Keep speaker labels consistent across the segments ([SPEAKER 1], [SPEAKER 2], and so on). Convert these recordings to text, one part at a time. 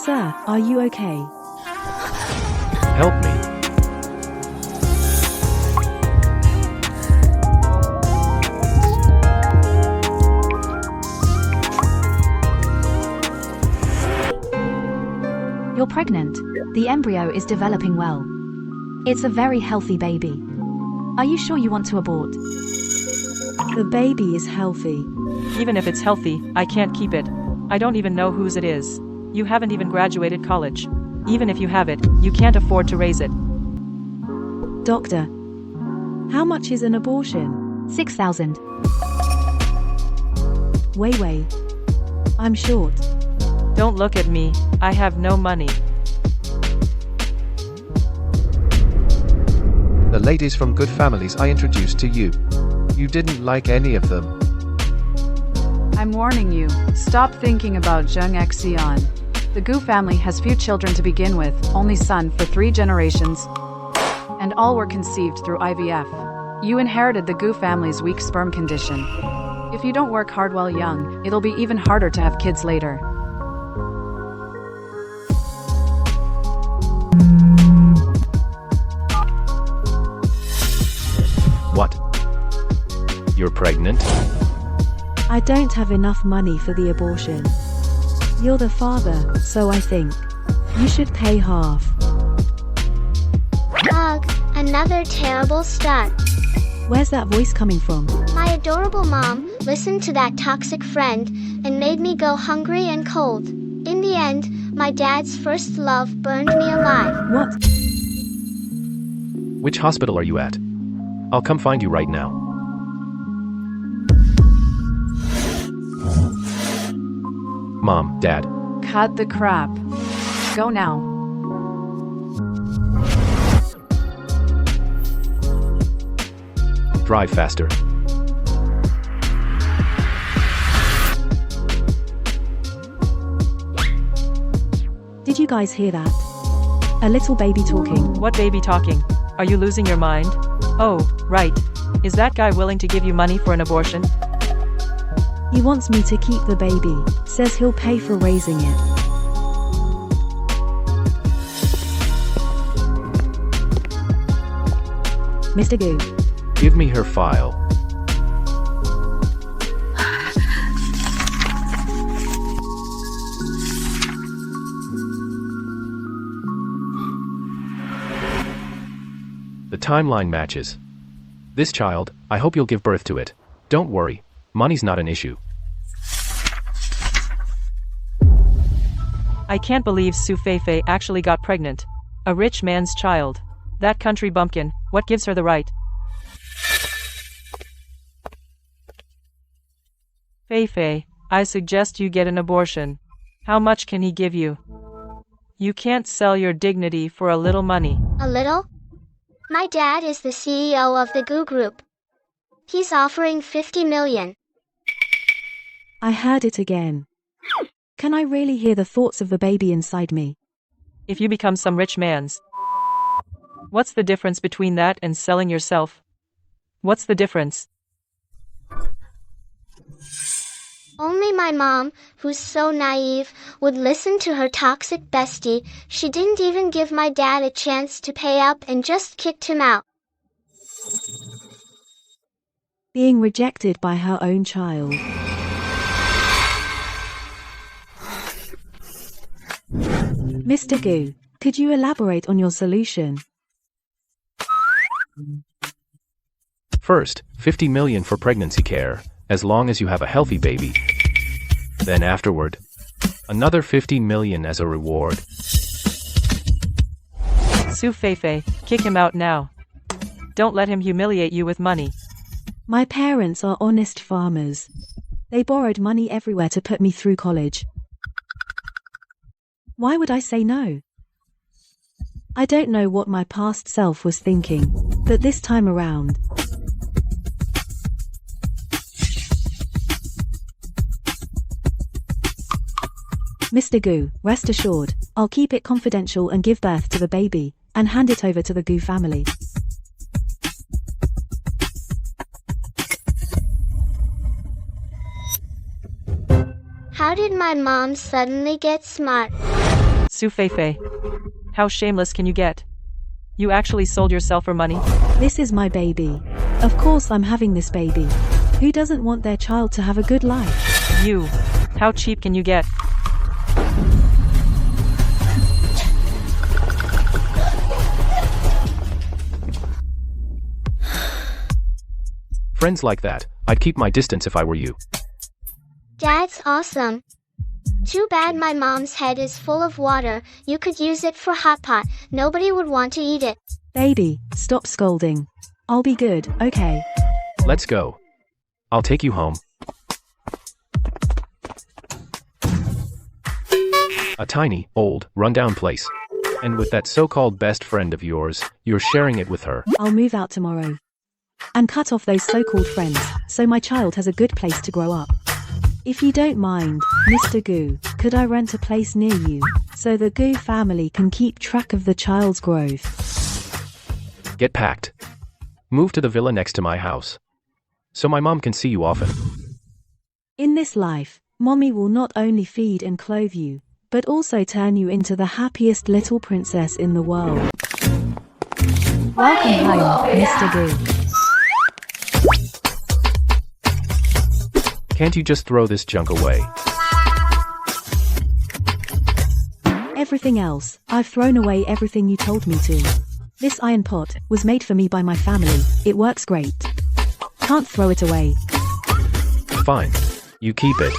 [SPEAKER 1] Sir, are you okay?
[SPEAKER 2] Help me.
[SPEAKER 3] You're pregnant. The embryo is developing well. It's a very healthy baby. Are you sure you want to abort?
[SPEAKER 1] The baby is healthy.
[SPEAKER 4] Even if it's healthy, I can't keep it. I don't even know whose it is. You haven't even graduated college. Even if you have it, you can't afford to raise it.
[SPEAKER 1] Doctor, how much is an abortion?
[SPEAKER 3] 6,000.
[SPEAKER 1] Wait. I'm short.
[SPEAKER 4] Don't look at me, I have no money.
[SPEAKER 2] The ladies from good families I introduced to you. You didn't like any of them.
[SPEAKER 5] I'm warning you, stop thinking about Jung Xian. The Gu family has few children to begin with, only son for 3 generations, and all were conceived through IVF. You inherited the Gu family's weak sperm condition. If you don't work hard while young, it'll be even harder to have kids later.
[SPEAKER 2] What? You're pregnant?
[SPEAKER 1] I don't have enough money for the abortion. You're the father, so I think you should pay half.
[SPEAKER 6] Ugh, another terrible stunt.
[SPEAKER 1] Where's that voice coming from?
[SPEAKER 6] My adorable mom listened to that toxic friend and made me go hungry and cold. In the end, my dad's first love burned me alive.
[SPEAKER 1] What?
[SPEAKER 2] Which hospital are you at? I'll come find you right now. Mom, Dad.
[SPEAKER 5] Cut the crap. Go now.
[SPEAKER 2] Drive faster.
[SPEAKER 1] Did you guys hear that? A little baby talking.
[SPEAKER 4] What baby talking? Are you losing your mind? Oh, right. Is that guy willing to give you money for an abortion?
[SPEAKER 1] He wants me to keep the baby. Says he'll pay for raising it. Mr. Gu.
[SPEAKER 2] Give me her file. The timeline matches. This child, I hope you'll give birth to it. Don't worry, money's not an issue.
[SPEAKER 4] I can't believe Su Feifei actually got pregnant. A rich man's child. That country bumpkin, what gives her the right? Feifei, I suggest you get an abortion. How much can he give you? You can't sell your dignity for a little money.
[SPEAKER 6] A little? My dad is the CEO of the Gu Group. He's offering 50 million.
[SPEAKER 1] I heard it again. Can I really hear the thoughts of the baby inside me?
[SPEAKER 4] If you become some rich man's. What's the difference between that and selling yourself? What's the difference?
[SPEAKER 6] Only my mom, who's so naive, would listen to her toxic bestie. She didn't even give my dad a chance to pay up and just kicked him out.
[SPEAKER 1] Being rejected by her own child. Mr. Gu, could you elaborate on your solution?
[SPEAKER 2] First, 50 million for pregnancy care, as long as you have a healthy baby. Then afterward, another 50 million as a reward.
[SPEAKER 4] Su Feifei, kick him out now. Don't let him humiliate you with money.
[SPEAKER 1] My parents are honest farmers. They borrowed money everywhere to put me through college. Why would I say no? I don't know what my past self was thinking, but this time around, Mr. Gu, rest assured, I'll keep it confidential and give birth to the baby, and hand it over to the Gu family.
[SPEAKER 6] How did my mom suddenly get smart?
[SPEAKER 4] Su Feifei. How shameless can you get? You actually sold yourself for money?
[SPEAKER 1] This is my baby. Of course I'm having this baby. Who doesn't want their child to have a good life?
[SPEAKER 4] You. How cheap can you get?
[SPEAKER 2] Friends like that, I'd keep my distance if I were you.
[SPEAKER 6] Dad's awesome. Too bad my mom's head is full of water. You could use it for hot pot. Nobody would want to eat it.
[SPEAKER 1] Baby, stop scolding. I'll be good, okay?
[SPEAKER 2] Let's go. I'll take you home. A tiny, old, rundown place. And with that so-called best friend of yours, you're sharing it with her.
[SPEAKER 1] I'll move out tomorrow. And cut off those so-called friends, so my child has a good place to grow up. If you don't mind, Mr. Gu, could I rent a place near you, so the Gu family can keep track of the child's growth?
[SPEAKER 2] Get packed. Move to the villa next to my house. So my mom can see you often.
[SPEAKER 1] In this life, mommy will not only feed and clothe you, but also turn you into the happiest little princess in the world. Welcome home, Mr. Gu.
[SPEAKER 2] Can't you just throw this junk away?
[SPEAKER 1] Everything else, I've thrown away everything you told me to. This iron pot was made for me by my family. It works great. Can't throw it away.
[SPEAKER 2] Fine. You keep it.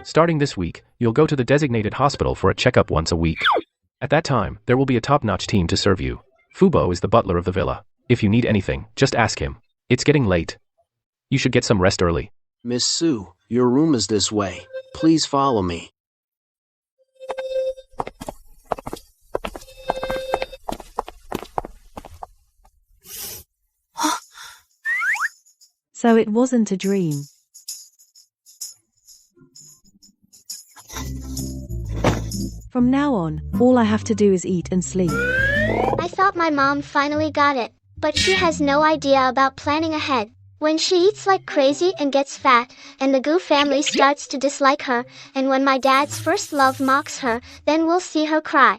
[SPEAKER 2] Starting this week, you'll go to the designated hospital for a checkup once a week. At that time, there will be a top-notch team to serve you. Fubo is the butler of the villa. If you need anything, just ask him. It's getting late. You should get some rest early.
[SPEAKER 7] Miss Sue, your room is this way. Please follow me.
[SPEAKER 1] So it wasn't a dream. From now on, all I have to do is eat and sleep.
[SPEAKER 6] I thought my mom finally got it, but she has no idea about planning ahead. When she eats like crazy and gets fat, and the Gu family starts to dislike her, and when my dad's first love mocks her, then we'll see her cry.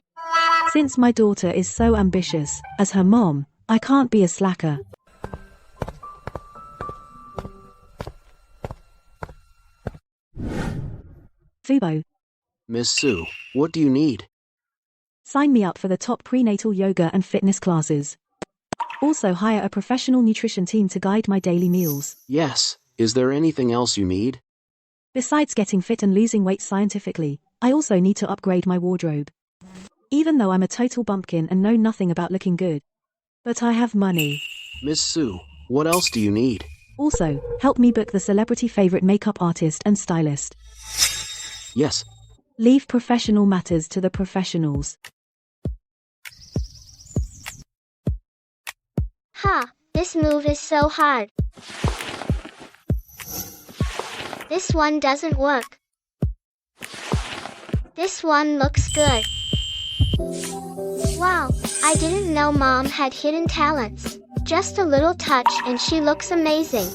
[SPEAKER 1] Since my daughter is so ambitious, as her mom, I can't be a slacker. Fubo.
[SPEAKER 7] Miss Sue, what do you need?
[SPEAKER 1] Sign me up for the top prenatal yoga and fitness classes. Also hire a professional nutrition team to guide my daily meals.
[SPEAKER 7] Yes. Is there anything else you need?
[SPEAKER 1] Besides getting fit and losing weight scientifically, I also need to upgrade my wardrobe. Even though I'm a total bumpkin and know nothing about looking good. But I have money.
[SPEAKER 7] Miss Sue, what else do you need?
[SPEAKER 1] Also, help me book the celebrity favorite makeup artist and stylist.
[SPEAKER 7] Yes.
[SPEAKER 1] Leave professional matters to the professionals.
[SPEAKER 6] Ha, this move is so hard. This one doesn't work. This one looks good. Wow, I didn't know mom had hidden talents. Just a little touch and she looks amazing.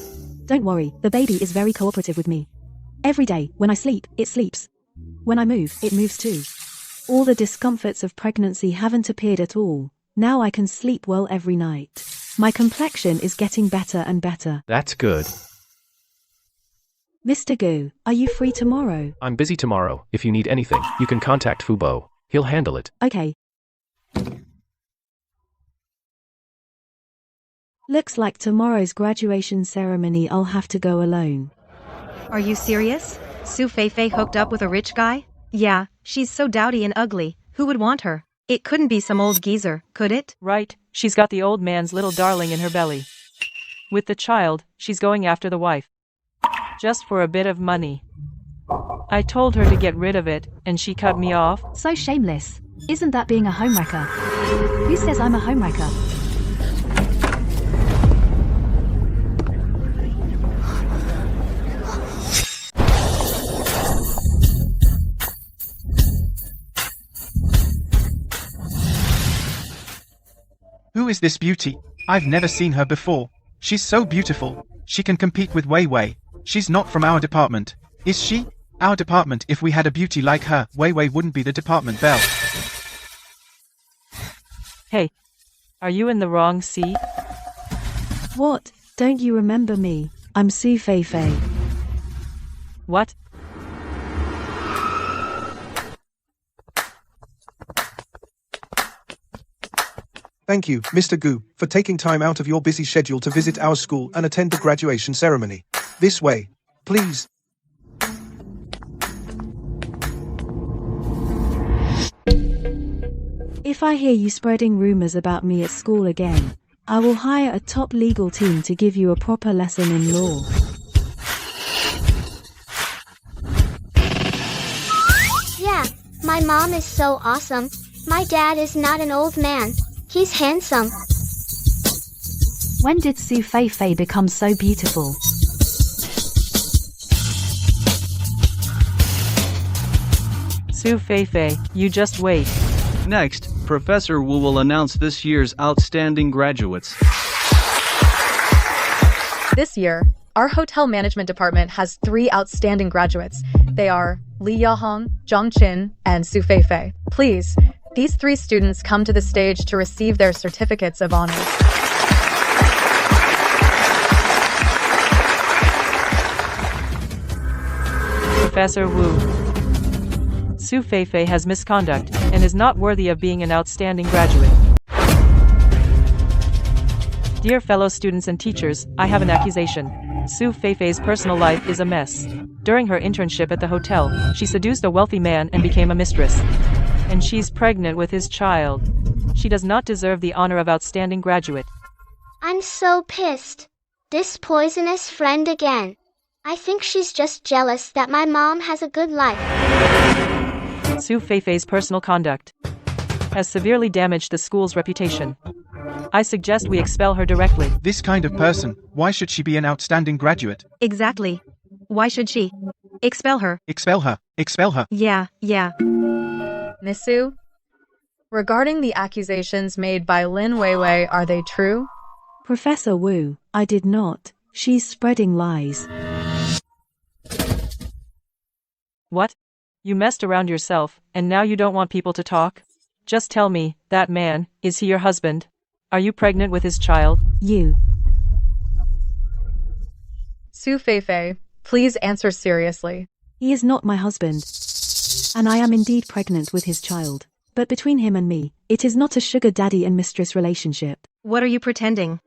[SPEAKER 1] Don't worry, the baby is very cooperative with me. Every day, when I sleep, it sleeps. When I move, it moves too. All the discomforts of pregnancy haven't appeared at all. Now I can sleep well every night. My complexion is getting better and better.
[SPEAKER 2] That's good.
[SPEAKER 1] Mr. Gu, are you free tomorrow?
[SPEAKER 2] I'm busy tomorrow. If you need anything, you can contact Fubo. He'll handle it.
[SPEAKER 1] Okay. Looks like tomorrow's graduation ceremony I'll have to go alone.
[SPEAKER 8] Are you serious? Su Feifei hooked up with a rich guy? Yeah, she's so dowdy and ugly. Who would want her? It couldn't be some old geezer, could it?
[SPEAKER 4] Right, she's got the old man's little darling in her belly. With the child, she's going after the wife. Just for a bit of money. I told her to get rid of it, and she cut me off.
[SPEAKER 3] So shameless. Isn't that being a homewrecker? Who says I'm a homewrecker?
[SPEAKER 9] Who is this beauty? I've never seen her before. She's so beautiful. She can compete with Wei Wei. She's not from our department, is she? Our department, if we had a beauty like her, Wei Wei wouldn't be the department belle.
[SPEAKER 4] Hey, are you in the wrong seat?
[SPEAKER 1] What? Don't you remember me? I'm Su Feifei.
[SPEAKER 4] What?
[SPEAKER 10] Thank you, Mr. Gu, for taking time out of your busy schedule to visit our school and attend the graduation ceremony. This way, please.
[SPEAKER 1] If I hear you spreading rumors about me at school again, I will hire a top legal team to give you a proper lesson in law.
[SPEAKER 6] Yeah, my mom is so awesome. My dad is not an old man. He's handsome.
[SPEAKER 3] When did Su Feifei become so beautiful?
[SPEAKER 4] Su Feifei, you just wait.
[SPEAKER 11] Next, Professor Wu will announce this year's outstanding graduates.
[SPEAKER 12] This year, our hotel management department has 3 outstanding graduates. They are Li Yahong, Zhang Qin, and Su Feifei. Please, these 3 students come to the stage to receive their certificates of honor.
[SPEAKER 4] Professor Wu. Su Feifei has misconduct and is not worthy of being an outstanding graduate. Dear fellow students and teachers, I have an accusation. Su Feifei's personal life is a mess. During her internship at the hotel, she seduced a wealthy man and became a mistress. And she's pregnant with his child. She does not deserve the honor of outstanding graduate.
[SPEAKER 6] I'm so pissed. This poisonous friend again. I think she's just jealous that my mom has a good life.
[SPEAKER 4] Su Feifei's personal conduct has severely damaged the school's reputation. I suggest we expel her directly.
[SPEAKER 9] This kind of person, why should she be an outstanding graduate?
[SPEAKER 8] Exactly. Why should she? Expel her.
[SPEAKER 9] Expel her. Expel her.
[SPEAKER 8] Yeah.
[SPEAKER 12] Miss Su, regarding the accusations made by Lin Weiwei, are they true?
[SPEAKER 1] Professor Wu, I did not. She's spreading lies.
[SPEAKER 4] What? You messed around yourself, and now you don't want people to talk? Just tell me, that man, is he your husband? Are you pregnant with his child?
[SPEAKER 1] You.
[SPEAKER 12] Su Feifei, please answer seriously.
[SPEAKER 1] He is not my husband. And I am indeed pregnant with his child. But between him and me, it is not a sugar daddy and mistress relationship.
[SPEAKER 8] What are you pretending?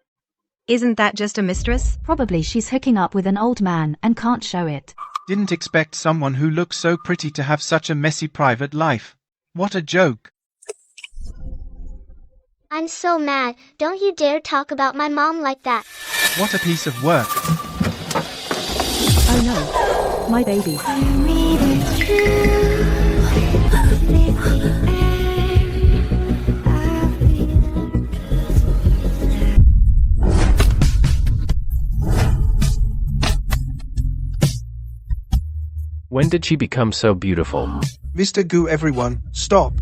[SPEAKER 8] Isn't that just a mistress?
[SPEAKER 3] Probably she's hooking up with an old man and can't show it.
[SPEAKER 9] Didn't expect someone who looks so pretty to have such a messy private life. What a joke.
[SPEAKER 6] I'm so mad. Don't you dare talk about my mom like that.
[SPEAKER 9] What a piece of work.
[SPEAKER 1] Oh no. My baby.
[SPEAKER 2] When did she become so beautiful?
[SPEAKER 10] Mr. Gu, everyone, stop.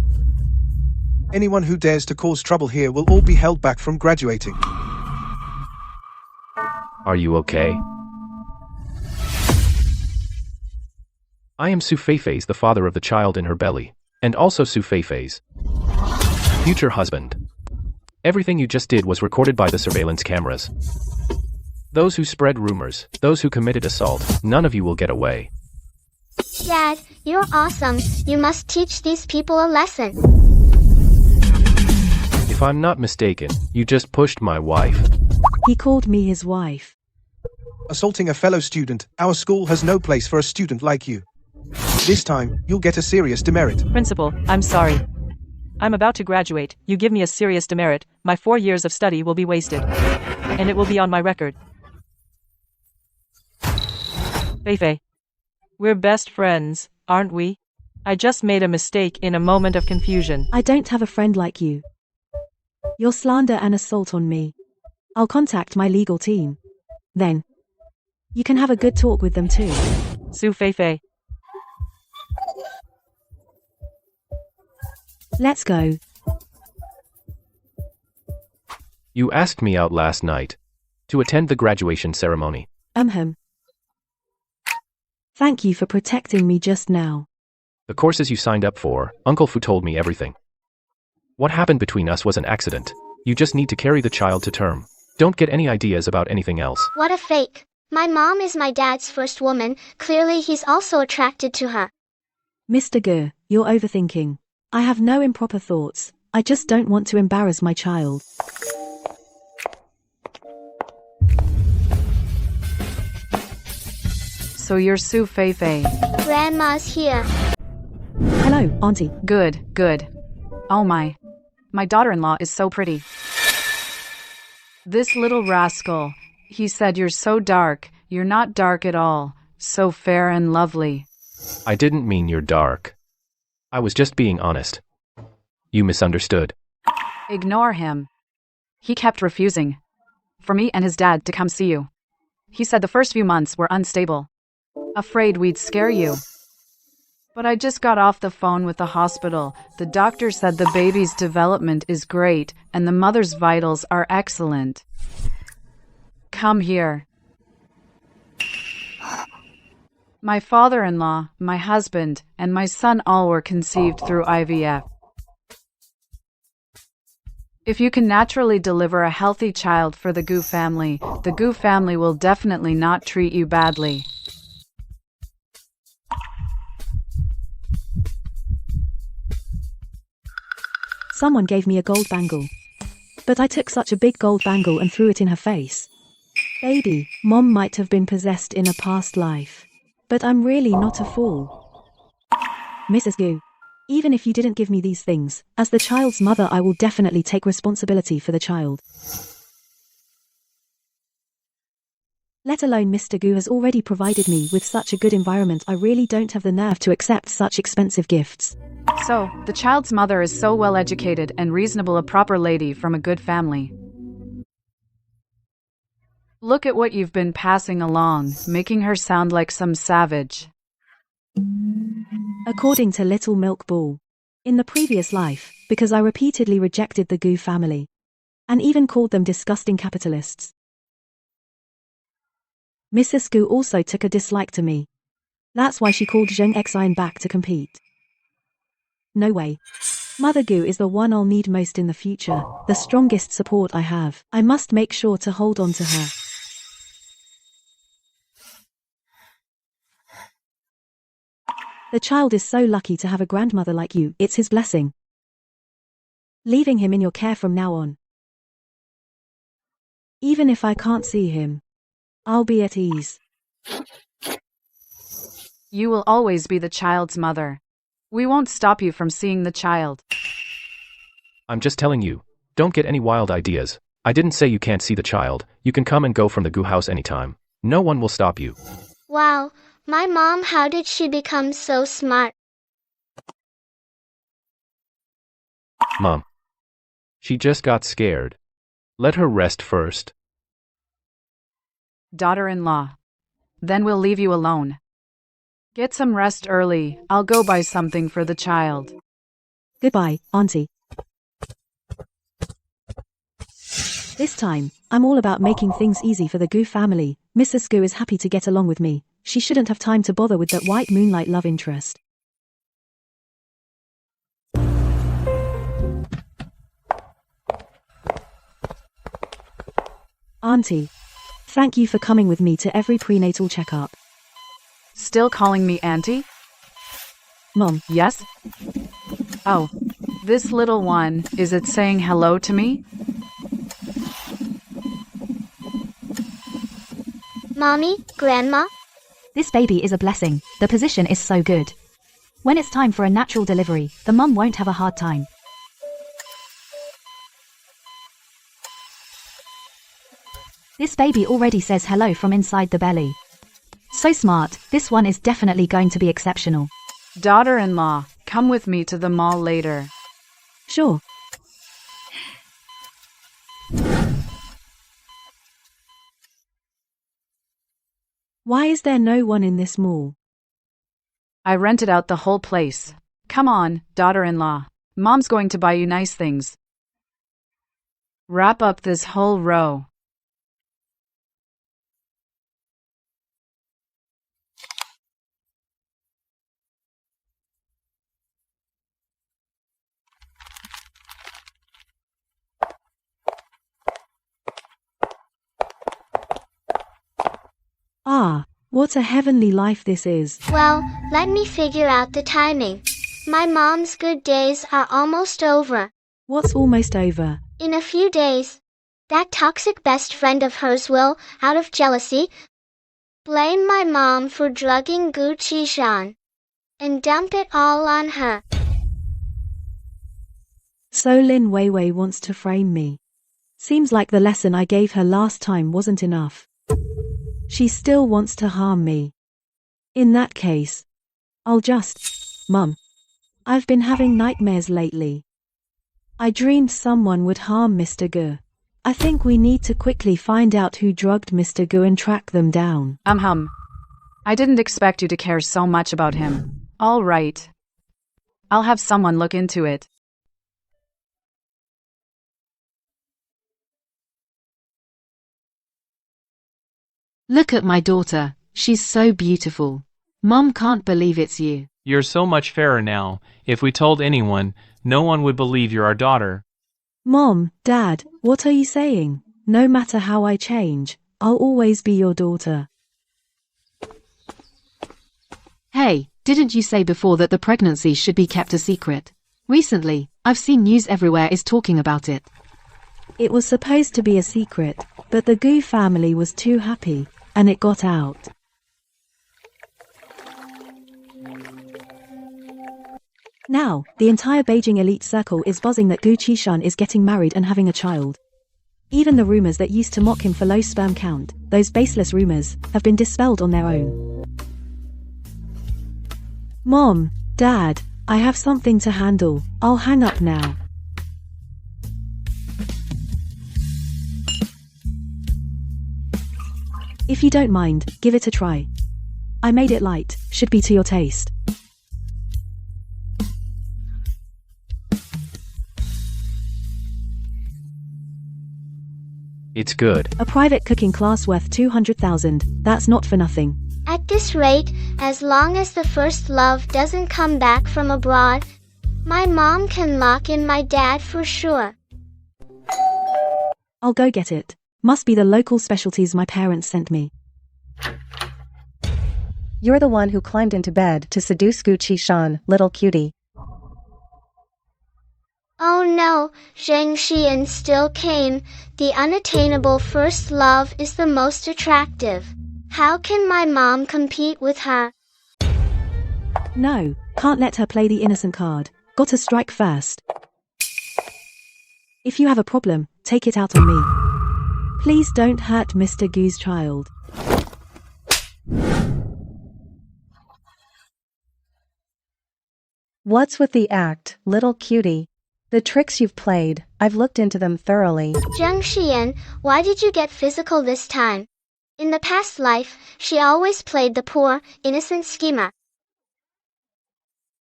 [SPEAKER 10] Anyone who dares to cause trouble here will all be held back from graduating.
[SPEAKER 2] Are you okay? I am Su Feifei's, the father of the child in her belly, and also Su Feifei's future husband. Everything you just did was recorded by the surveillance cameras. Those who spread rumors, those who committed assault, none of you will get away.
[SPEAKER 6] Dad, you're awesome. You must teach these people a lesson.
[SPEAKER 2] If I'm not mistaken, you just pushed my wife.
[SPEAKER 1] He called me his wife.
[SPEAKER 10] Assaulting a fellow student, our school has no place for a student like you. This time, you'll get a serious demerit.
[SPEAKER 4] Principal, I'm sorry. I'm about to graduate. You give me a serious demerit, my 4 years of study will be wasted. And it will be on my record. Feifei. We're best friends, aren't we? I just made a mistake in a moment of confusion.
[SPEAKER 1] I don't have a friend like you. Your slander and assault on me. I'll contact my legal team. Then, you can have a good talk with them too.
[SPEAKER 4] Su Feifei.
[SPEAKER 1] Let's go.
[SPEAKER 2] You asked me out last night. To attend the graduation ceremony.
[SPEAKER 1] Hum. Thank you for protecting me just now.
[SPEAKER 2] The courses you signed up for, Uncle Fu told me everything. What happened between us was an accident. You just need to carry the child to term. Don't get any ideas about anything else.
[SPEAKER 6] What a fake. My mom is my dad's first woman, clearly he's also attracted to her.
[SPEAKER 1] Mr. Gu, you're overthinking. I have no improper thoughts, I just don't want to embarrass my child.
[SPEAKER 5] So you're Su Feifei.
[SPEAKER 6] Grandma's here.
[SPEAKER 1] Hello, Auntie.
[SPEAKER 5] Good, good. Oh my. My daughter-in-law is so pretty. This little rascal. He said you're so dark. You're not dark at all. So fair and lovely.
[SPEAKER 2] I didn't mean you're dark. I was just being honest. You misunderstood.
[SPEAKER 5] Ignore him. He kept refusing. For me and his dad to come see you. He said the first few months were unstable. Afraid we'd scare you. But I just got off the phone with the hospital. The doctor said the baby's development is great and the mother's vitals are excellent. Come here. My father-in-law, my husband, and my son all were conceived through IVF. If you can naturally deliver a healthy child for the Gu family will definitely not treat you badly.
[SPEAKER 1] Someone gave me a gold bangle. But I took such a big gold bangle and threw it in her face. Baby, Mom might have been possessed in a past life. But I'm really not a fool. Mrs. Gu, even if you didn't give me these things, as the child's mother I will definitely take responsibility for the child. Let alone Mr. Gu has already provided me with such a good environment, I really don't have the nerve to accept such expensive gifts.
[SPEAKER 5] So, the child's mother is so well educated and reasonable, a proper lady from a good family. Look at what you've been passing along, making her sound like some savage.
[SPEAKER 1] According to Little Milk Ball. In the previous life, because I repeatedly rejected the Gu family. And even called them disgusting capitalists. Mrs. Gu also took a dislike to me. That's why she called Zheng Xian back to compete. No way. Mother Gu is the one I'll need most in the future, the strongest support I have. I must make sure to hold on to her. The child is so lucky to have a grandmother like you, it's his blessing. Leaving him in your care from now on. Even if I can't see him, I'll be at ease.
[SPEAKER 5] You will always be the child's mother. We won't stop you from seeing the child.
[SPEAKER 2] I'm just telling you, don't get any wild ideas. I didn't say you can't see the child. You can come and go from the Gu house anytime. No one will stop you.
[SPEAKER 6] Wow, my mom, how did she become so smart?
[SPEAKER 2] Mom. She just got scared. Let her rest first.
[SPEAKER 5] Daughter-in-law. Then we'll leave you alone. Get some rest early. I'll go buy something for the child.
[SPEAKER 1] Goodbye, Auntie. This time, I'm all about making things easy for the Gu family. Mrs. Gu is happy to get along with me. She shouldn't have time to bother with that white moonlight love interest. Auntie, thank you for coming with me to every prenatal checkup.
[SPEAKER 5] Still calling me auntie?
[SPEAKER 1] Mom.
[SPEAKER 5] Yes? Oh, this little one, is it saying hello to me?
[SPEAKER 6] Mommy, Grandma?
[SPEAKER 3] This baby is a blessing. The position is so good. When it's time for a natural delivery, the mum won't have a hard time. This baby already says hello from inside the belly. So smart, this one is definitely going to be exceptional.
[SPEAKER 5] Daughter-in-law, come with me to the mall later.
[SPEAKER 1] Sure. Why is there no one in this mall?
[SPEAKER 5] I rented out the whole place. Come on, daughter-in-law. Mom's going to buy you nice things. Wrap up this whole row.
[SPEAKER 1] What a heavenly life this is.
[SPEAKER 6] Well, let me figure out the timing. My mom's good days are almost over.
[SPEAKER 1] What's almost over?
[SPEAKER 6] In a few days. That toxic best friend of hers will, out of jealousy, blame my mom for drugging Gu Qishan and dump it all on her.
[SPEAKER 1] So Lin Weiwei wants to frame me. Seems like the lesson I gave her last time wasn't enough. She still wants to harm me. In that case, I'll just... Mum, I've been having nightmares lately. I dreamed someone would harm Mr. Gu. I think we need to quickly find out who drugged Mr. Gu and track them down.
[SPEAKER 5] I didn't expect you to care so much about him. All right. I'll have someone look into it.
[SPEAKER 13] Look at my daughter. She's so beautiful. Mom can't believe it's you.
[SPEAKER 14] You're so much fairer now. If we told anyone, no one would believe you're our daughter.
[SPEAKER 1] Mom, Dad, what are you saying? No matter how I change, I'll always be your daughter.
[SPEAKER 13] Hey, didn't you say before that the pregnancy should be kept a secret? Recently, I've seen news everywhere is talking about it.
[SPEAKER 1] It was supposed to be a secret, but the Gu family was too happy, and it got out. Now, the entire Beijing elite circle is buzzing that Gu Qishan is getting married and having a child. Even the rumors that used to mock him for low sperm count, those baseless rumors, have been dispelled on their own. Mom, Dad, I have something to handle. I'll hang up now. If you don't mind, give it a try. I made it light, should be to your taste.
[SPEAKER 2] It's good.
[SPEAKER 1] A private cooking class worth 200,000, that's not for nothing.
[SPEAKER 6] At this rate, as long as the first love doesn't come back from abroad, my mom can lock in my dad for sure.
[SPEAKER 1] I'll go get it. Must be the local specialties my parents sent me.
[SPEAKER 8] You're the one who climbed into bed to seduce Gu Qishan, little cutie.
[SPEAKER 6] Oh no, Zheng Xian still came. The unattainable first love is the most attractive. How can my mom compete with her?
[SPEAKER 1] No, can't let her play the innocent card. Gotta strike first. If you have a problem, take it out on me. Please don't hurt Mr. Gu's child.
[SPEAKER 8] What's with the act, little cutie? The tricks you've played, I've looked into them thoroughly.
[SPEAKER 6] Zheng Xian, why did you get physical this time? In the past life, she always played the poor, innocent schemer.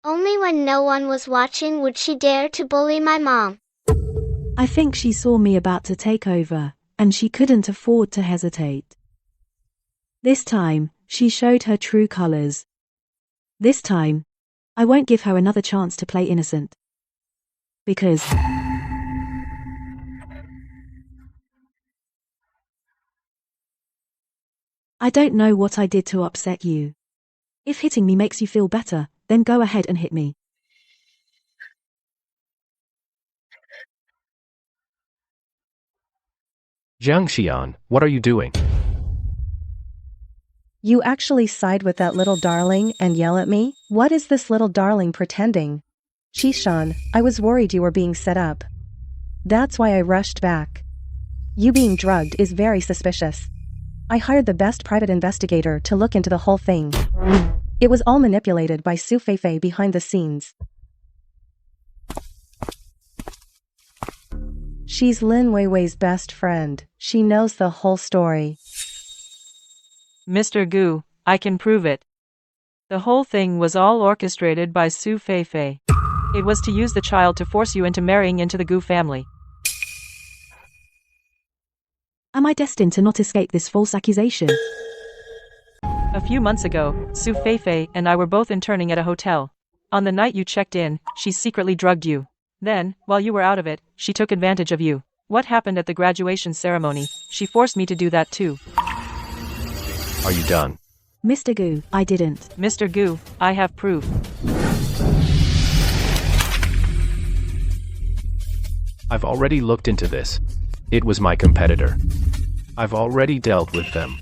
[SPEAKER 6] Only when no one was watching would she dare to bully my mom.
[SPEAKER 1] I think she saw me about to take over, and she couldn't afford to hesitate. This time, she showed her true colors. This time, I won't give her another chance to play innocent. Because I don't know what I did to upset you. If hitting me makes you feel better, then go ahead and hit me.
[SPEAKER 2] Zhang Xian, what are you doing?
[SPEAKER 8] You actually side with that little darling and yell at me? What is this little darling pretending? Qishan, I was worried you were being set up. That's why I rushed back. You being drugged is very suspicious. I hired the best private investigator to look into the whole thing. It was all manipulated by Su Feifei behind the scenes. She's Lin Weiwei's best friend. She knows the whole story.
[SPEAKER 4] Mr. Gu, I can prove it. The whole thing was all orchestrated by Su Feifei. It was to use the child to force you into marrying into the Gu family.
[SPEAKER 1] Am I destined to not escape this false accusation?
[SPEAKER 4] A few months ago, Su Feifei and I were both interning at a hotel. On the night you checked in, she secretly drugged you. Then, while you were out of it, she took advantage of you. What happened at the graduation ceremony? She forced me to do that too.
[SPEAKER 2] Are you done?
[SPEAKER 1] Mr. Gu, I didn't.
[SPEAKER 4] Mr. Gu, I have proof.
[SPEAKER 2] I've already looked into this. It was my competitor. I've already dealt with them.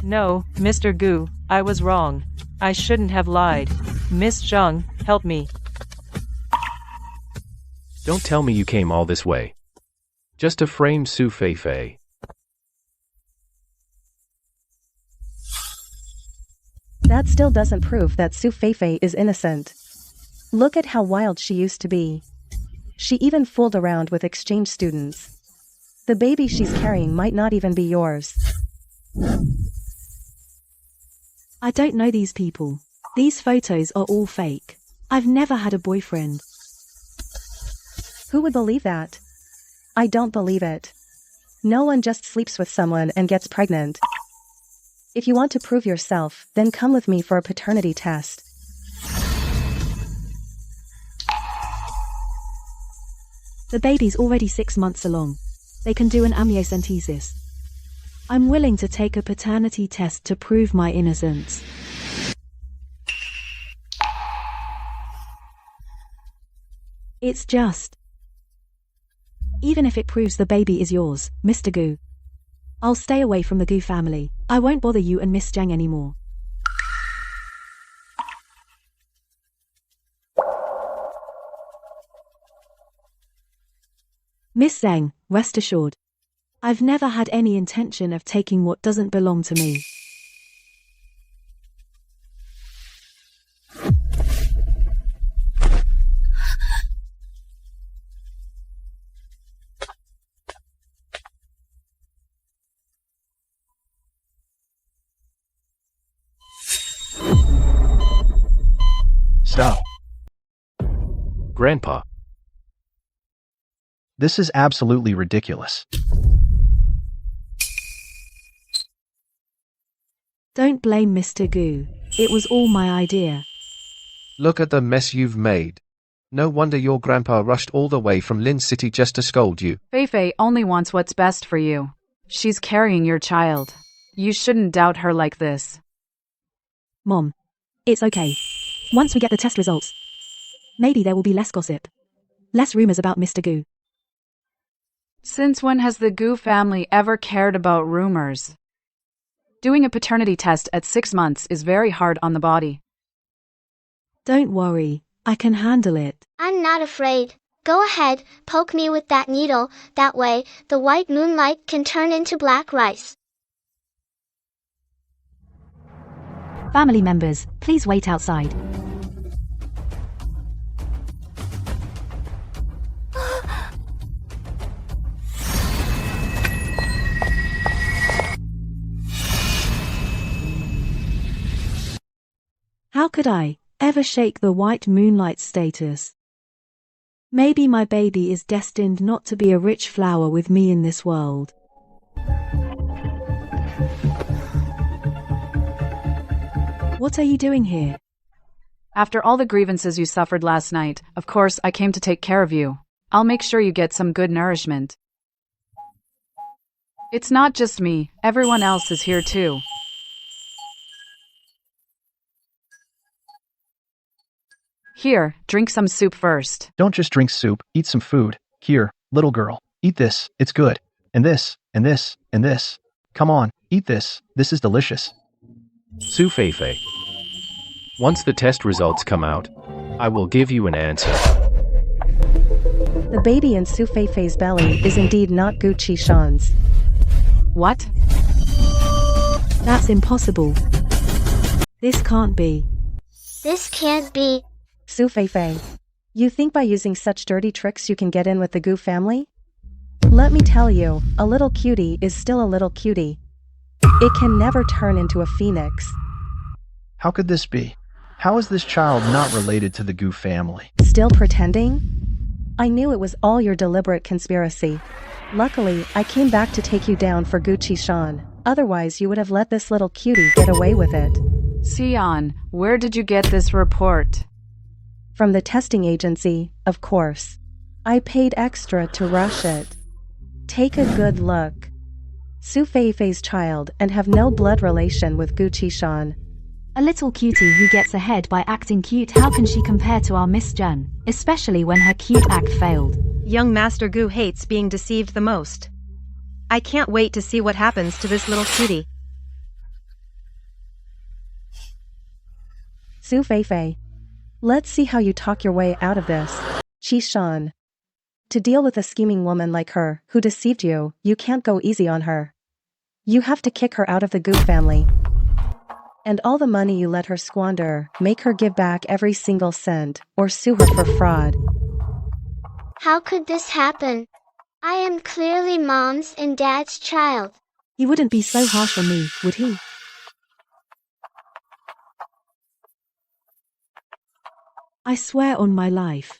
[SPEAKER 4] No, Mr. Gu, I was wrong. I shouldn't have lied. Miss Zhang, help me.
[SPEAKER 2] Don't tell me you came all this way just to frame Su Feifei.
[SPEAKER 8] That still doesn't prove that Su Feifei is innocent. Look at how wild she used to be. She even fooled around with exchange students. The baby she's carrying might not even be yours.
[SPEAKER 1] I don't know these people. These photos are all fake. I've never had a boyfriend.
[SPEAKER 8] Who would believe that? I don't believe it. No one just sleeps with someone and gets pregnant. If you want to prove yourself, then come with me for a paternity test.
[SPEAKER 1] The baby's already 6 months along. They can do an amniocentesis. I'm willing to take a paternity test to prove my innocence. It's just... Even if it proves the baby is yours, Mr. Gu, I'll stay away from the Gu family. I won't bother you and Miss Zhang anymore. Miss Zhang, rest assured. I've never had any intention of taking what doesn't belong to me.
[SPEAKER 15] Stop.
[SPEAKER 2] Grandpa.
[SPEAKER 15] This is absolutely ridiculous.
[SPEAKER 1] Don't blame Mr. Gu. It was all my idea.
[SPEAKER 10] Look at the mess you've made. No wonder your grandpa rushed all the way from Lin City just to scold you.
[SPEAKER 5] Feifei only wants what's best for you. She's carrying your child. You shouldn't doubt her like this.
[SPEAKER 1] Mom, it's okay. Once we get the test results, maybe there will be less gossip. Less rumors about Mr. Gu.
[SPEAKER 5] Since when has the Gu family ever cared about rumors? Doing a paternity test at 6 months is very hard on the body.
[SPEAKER 1] Don't worry, I can handle it.
[SPEAKER 6] I'm not afraid. Go ahead, poke me with that needle. That way, the white moonlight can turn into black rice.
[SPEAKER 3] Family members, please wait outside.
[SPEAKER 1] How could I ever shake the white moonlight status? Maybe my baby is destined not to be a rich flower with me in this world. What are you doing here?
[SPEAKER 5] After all the grievances you suffered last night, of course I came to take care of you. I'll make sure you get some good nourishment. It's not just me, everyone else is here too. Here, drink some soup first.
[SPEAKER 15] Don't just drink soup, eat some food. Here, little girl, eat this, it's good. And this, and this, and this. Come on, eat this, this is delicious.
[SPEAKER 2] Su Feifei. Once the test results come out, I will give you an answer.
[SPEAKER 8] The baby in Su Feifei's belly is indeed not Gu Qishan's.
[SPEAKER 5] What?
[SPEAKER 1] That's impossible. This can't be.
[SPEAKER 6] This can't be.
[SPEAKER 8] Su Feifei, you think by using such dirty tricks you can get in with the Gu family? Let me tell you, a little cutie is still a little cutie. It can never turn into a phoenix.
[SPEAKER 15] How could this be? How is this child not related to the Gu family?
[SPEAKER 8] Still pretending? I knew it was all your deliberate conspiracy. Luckily, I came back to take you down for Gu Qishan. Otherwise, you would have let this little cutie get away with it.
[SPEAKER 5] Sion, where did you get this report?
[SPEAKER 8] From the testing agency, of course. I paid extra to rush it. Take a good look. Su Feifei's child and have no blood relation with Gu Qishan.
[SPEAKER 3] A little cutie who gets ahead by acting cute. How can she compare to our Miss Zheng, especially when her cute act failed?
[SPEAKER 16] Young Master Gu hates being deceived the most. I can't wait to see what happens to this little cutie.
[SPEAKER 8] Su Feifei. Let's see how you talk your way out of this. Qishan. To deal with a scheming woman like her, who deceived you, you can't go easy on her. You have to kick her out of the Gu family. And all the money you let her squander, make her give back every single cent, or sue her for fraud.
[SPEAKER 6] How could this happen? I am clearly Mom's and Dad's child.
[SPEAKER 1] He wouldn't be so harsh on me, would he? I swear on my life.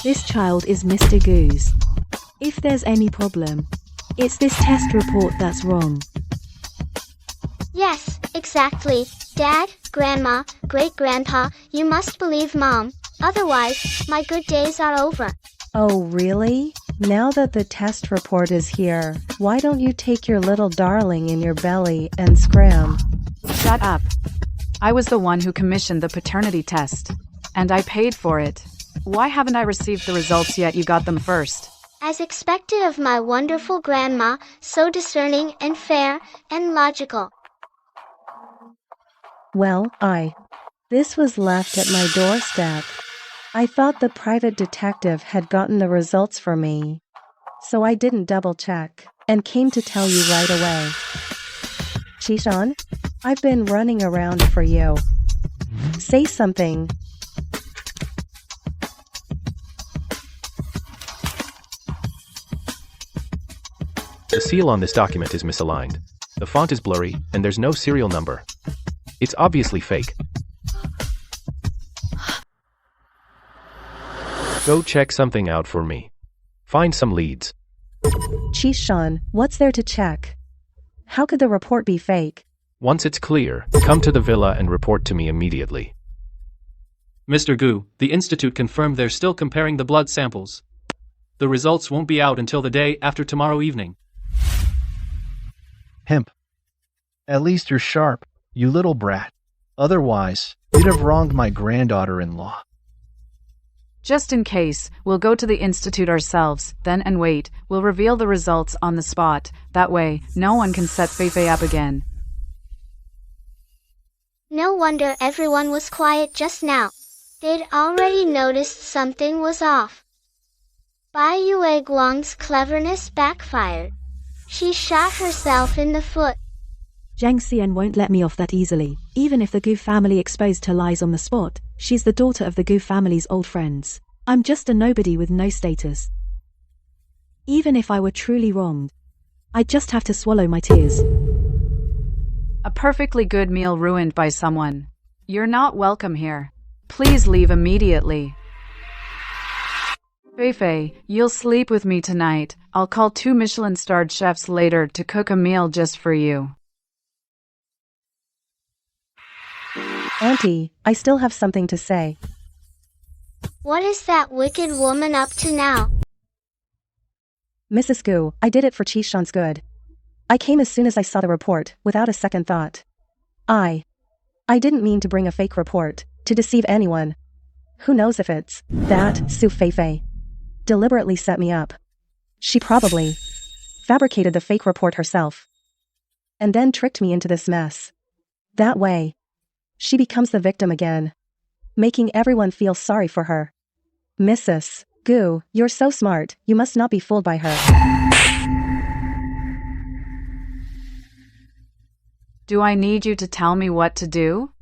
[SPEAKER 1] This child is Mr. Gu's. If there's any problem, it's this test report that's wrong.
[SPEAKER 6] Yes, exactly. Dad, Grandma, Great-Grandpa, you must believe Mom. Otherwise, my good days are over.
[SPEAKER 8] Oh, really? Now that the test report is here, why don't you take your little darling in your belly and scram?
[SPEAKER 5] Shut up. I was the one who commissioned the paternity test. And I paid for it. Why haven't I received the results yet? You got them first.
[SPEAKER 6] As expected of my wonderful grandma, so discerning and fair and logical.
[SPEAKER 8] Well, this was left at my doorstep. I thought the private detective had gotten the results for me. So I didn't double check, and came to tell you right away. Qishan, I've been running around for you. Say something.
[SPEAKER 2] The seal on this document is misaligned. The font is blurry, and there's no serial number. It's obviously fake. Go check something out for me. Find some leads.
[SPEAKER 8] Qishan, what's there to check? How could the report be fake?
[SPEAKER 2] Once it's clear, come to the villa and report to me immediately.
[SPEAKER 11] Mr. Gu, the Institute confirmed they're still comparing the blood samples. The results won't be out until the day after tomorrow evening.
[SPEAKER 15] Pimp. At least you're sharp, you little brat. Otherwise, you'd have wronged my granddaughter-in-law.
[SPEAKER 5] Just in case, we'll go to the Institute ourselves, then and wait, we'll reveal the results on the spot. That way, no one can set Feifei up again.
[SPEAKER 6] No wonder everyone was quiet just now. They'd already noticed something was off. Bai Yue Guang's cleverness backfired. She shot herself in the foot.
[SPEAKER 1] Zhang Xian won't let me off that easily. Even if the Gu family exposed her lies on the spot, she's the daughter of the Gu family's old friends. I'm just a nobody with no status. Even if I were truly wronged, I'd just have to swallow my tears.
[SPEAKER 5] A perfectly good meal ruined by someone. You're not welcome here. Please leave immediately. Feifei, you'll sleep with me tonight. I'll call 2 Michelin-starred chefs later to cook a meal just for you.
[SPEAKER 8] Auntie, I still have something to say.
[SPEAKER 6] What is that wicked woman up to now?
[SPEAKER 8] Mrs. Gu, I did it for Qishan's good. I came as soon as I saw the report, without a second thought. I didn't mean to bring a fake report, to deceive anyone. Who knows if it's that Su Feifei deliberately set me up. She probably fabricated the fake report herself. And then tricked me into this mess. That way, she becomes the victim again, making everyone feel sorry for her. Mrs. Gu, you're so smart, you must not be fooled by her.
[SPEAKER 5] Do I need you to tell me what to do?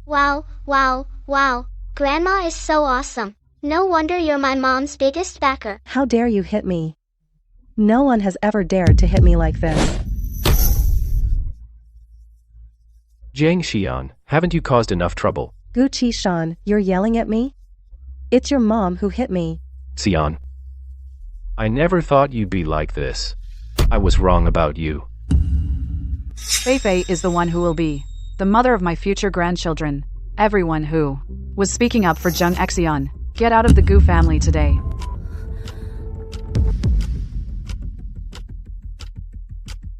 [SPEAKER 6] Wow, wow, wow. Grandma is so awesome. No wonder you're my mom's biggest backer.
[SPEAKER 8] How dare you hit me? No one has ever dared to hit me like this.
[SPEAKER 2] Zhang Xian, haven't you caused enough trouble?
[SPEAKER 8] Gu Qishan, you're yelling at me? It's your mom who hit me.
[SPEAKER 2] Xian. I never thought you'd be like this. I was wrong about you.
[SPEAKER 5] Feifei is the one who will be the mother of my future grandchildren. Everyone who was speaking up for Zheng Xian, get out of the Gu family today.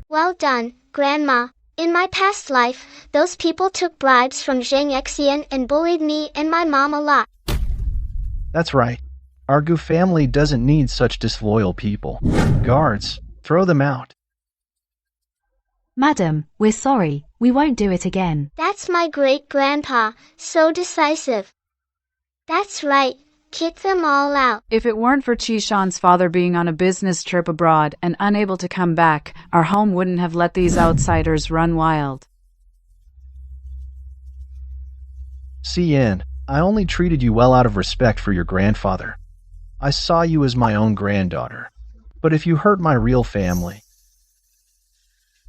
[SPEAKER 6] Well done, Grandma. In my past life, those people took bribes from Zhang Xian and bullied me and my mom a lot.
[SPEAKER 15] That's right. Our Gu family doesn't need such disloyal people. Guards, throw them out.
[SPEAKER 3] Madam, we're sorry. We won't do it again.
[SPEAKER 6] That's my great-grandpa, so decisive. That's right. Kick them all out.
[SPEAKER 5] If it weren't for Qishan's father being on a business trip abroad and unable to come back, our home wouldn't have let these outsiders run wild.
[SPEAKER 15] CN, I only treated you well out of respect for your grandfather. I saw you as my own granddaughter. But if you hurt my real family,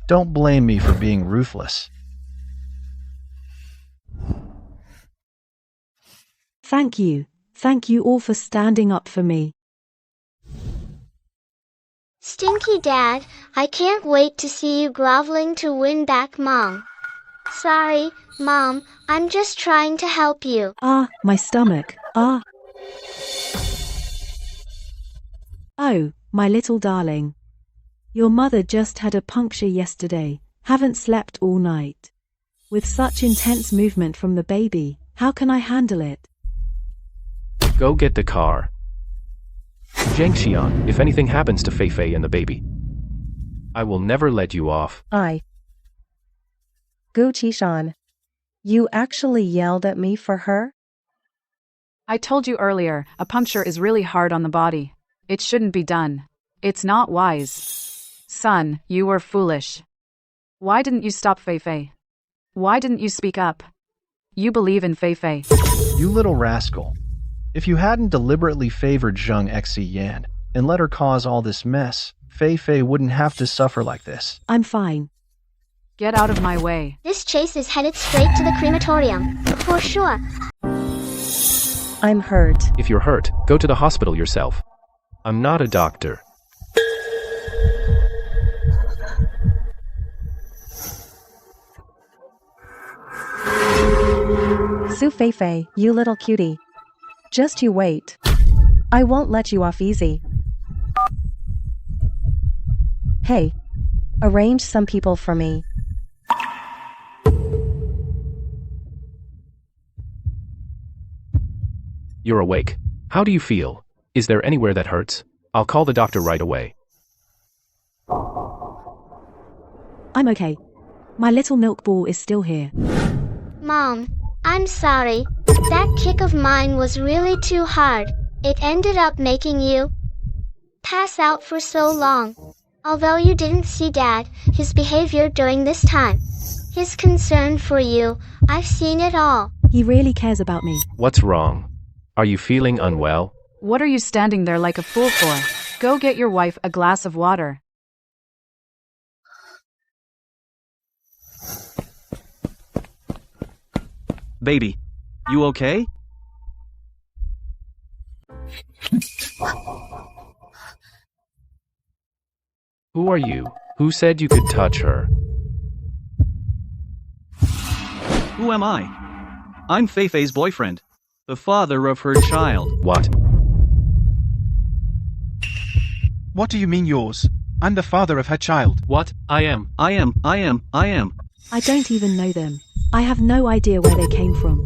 [SPEAKER 15] don't blame me for being ruthless.
[SPEAKER 1] Thank you. Thank you all for standing up for me.
[SPEAKER 6] Stinky Dad, I can't wait to see you groveling to win back Mom. Sorry, Mom, I'm just trying to help you.
[SPEAKER 1] Ah, my stomach. Ah. Oh, my little darling. Your mother just had a puncture yesterday. Haven't slept all night. With such intense movement from the baby, how can I handle it?
[SPEAKER 2] Go get the car. Zhang Xian, if anything happens to Fei Fei and the baby, I will never let you off.
[SPEAKER 8] Gu Qishan. You actually yelled at me for her?
[SPEAKER 5] I told you earlier, a puncture is really hard on the body. It shouldn't be done. It's not wise. Son, you were foolish. Why didn't you stop Fei Fei? Why didn't you speak up? You believe in Fei Fei.
[SPEAKER 15] You little rascal. If you hadn't deliberately favored Zhang Xian and let her cause all this mess, Fei Fei wouldn't have to suffer like this.
[SPEAKER 1] I'm fine.
[SPEAKER 5] Get out of my way.
[SPEAKER 6] This chase is headed straight to the crematorium, for sure.
[SPEAKER 8] I'm hurt.
[SPEAKER 2] If you're hurt, go to the hospital yourself. I'm not a doctor.
[SPEAKER 8] Su Fei Fei, you little cutie. Just you wait. I won't let you off easy. Hey, arrange some people for me.
[SPEAKER 2] You're awake. How do you feel? Is there anywhere that hurts? I'll call the doctor right away.
[SPEAKER 1] I'm okay. My little milk ball is still here.
[SPEAKER 6] Mom, I'm sorry. That kick of mine was really too hard. It ended up making you pass out for so long. Although you didn't see Dad, his behavior during this time, his concern for you, I've seen it all.
[SPEAKER 1] He really cares about me.
[SPEAKER 2] What's wrong? Are you feeling unwell?
[SPEAKER 5] What are you standing there like a fool for? Go get your wife a glass of water.
[SPEAKER 17] Baby, you okay?
[SPEAKER 2] Who are you? Who said you could touch her?
[SPEAKER 17] Who am I? I'm Fei Fei's boyfriend, the father of her child.
[SPEAKER 2] What?
[SPEAKER 9] What do you mean yours? I'm the father of her child.
[SPEAKER 11] What? I am.
[SPEAKER 17] I
[SPEAKER 1] don't even know them. I have no idea where they came from.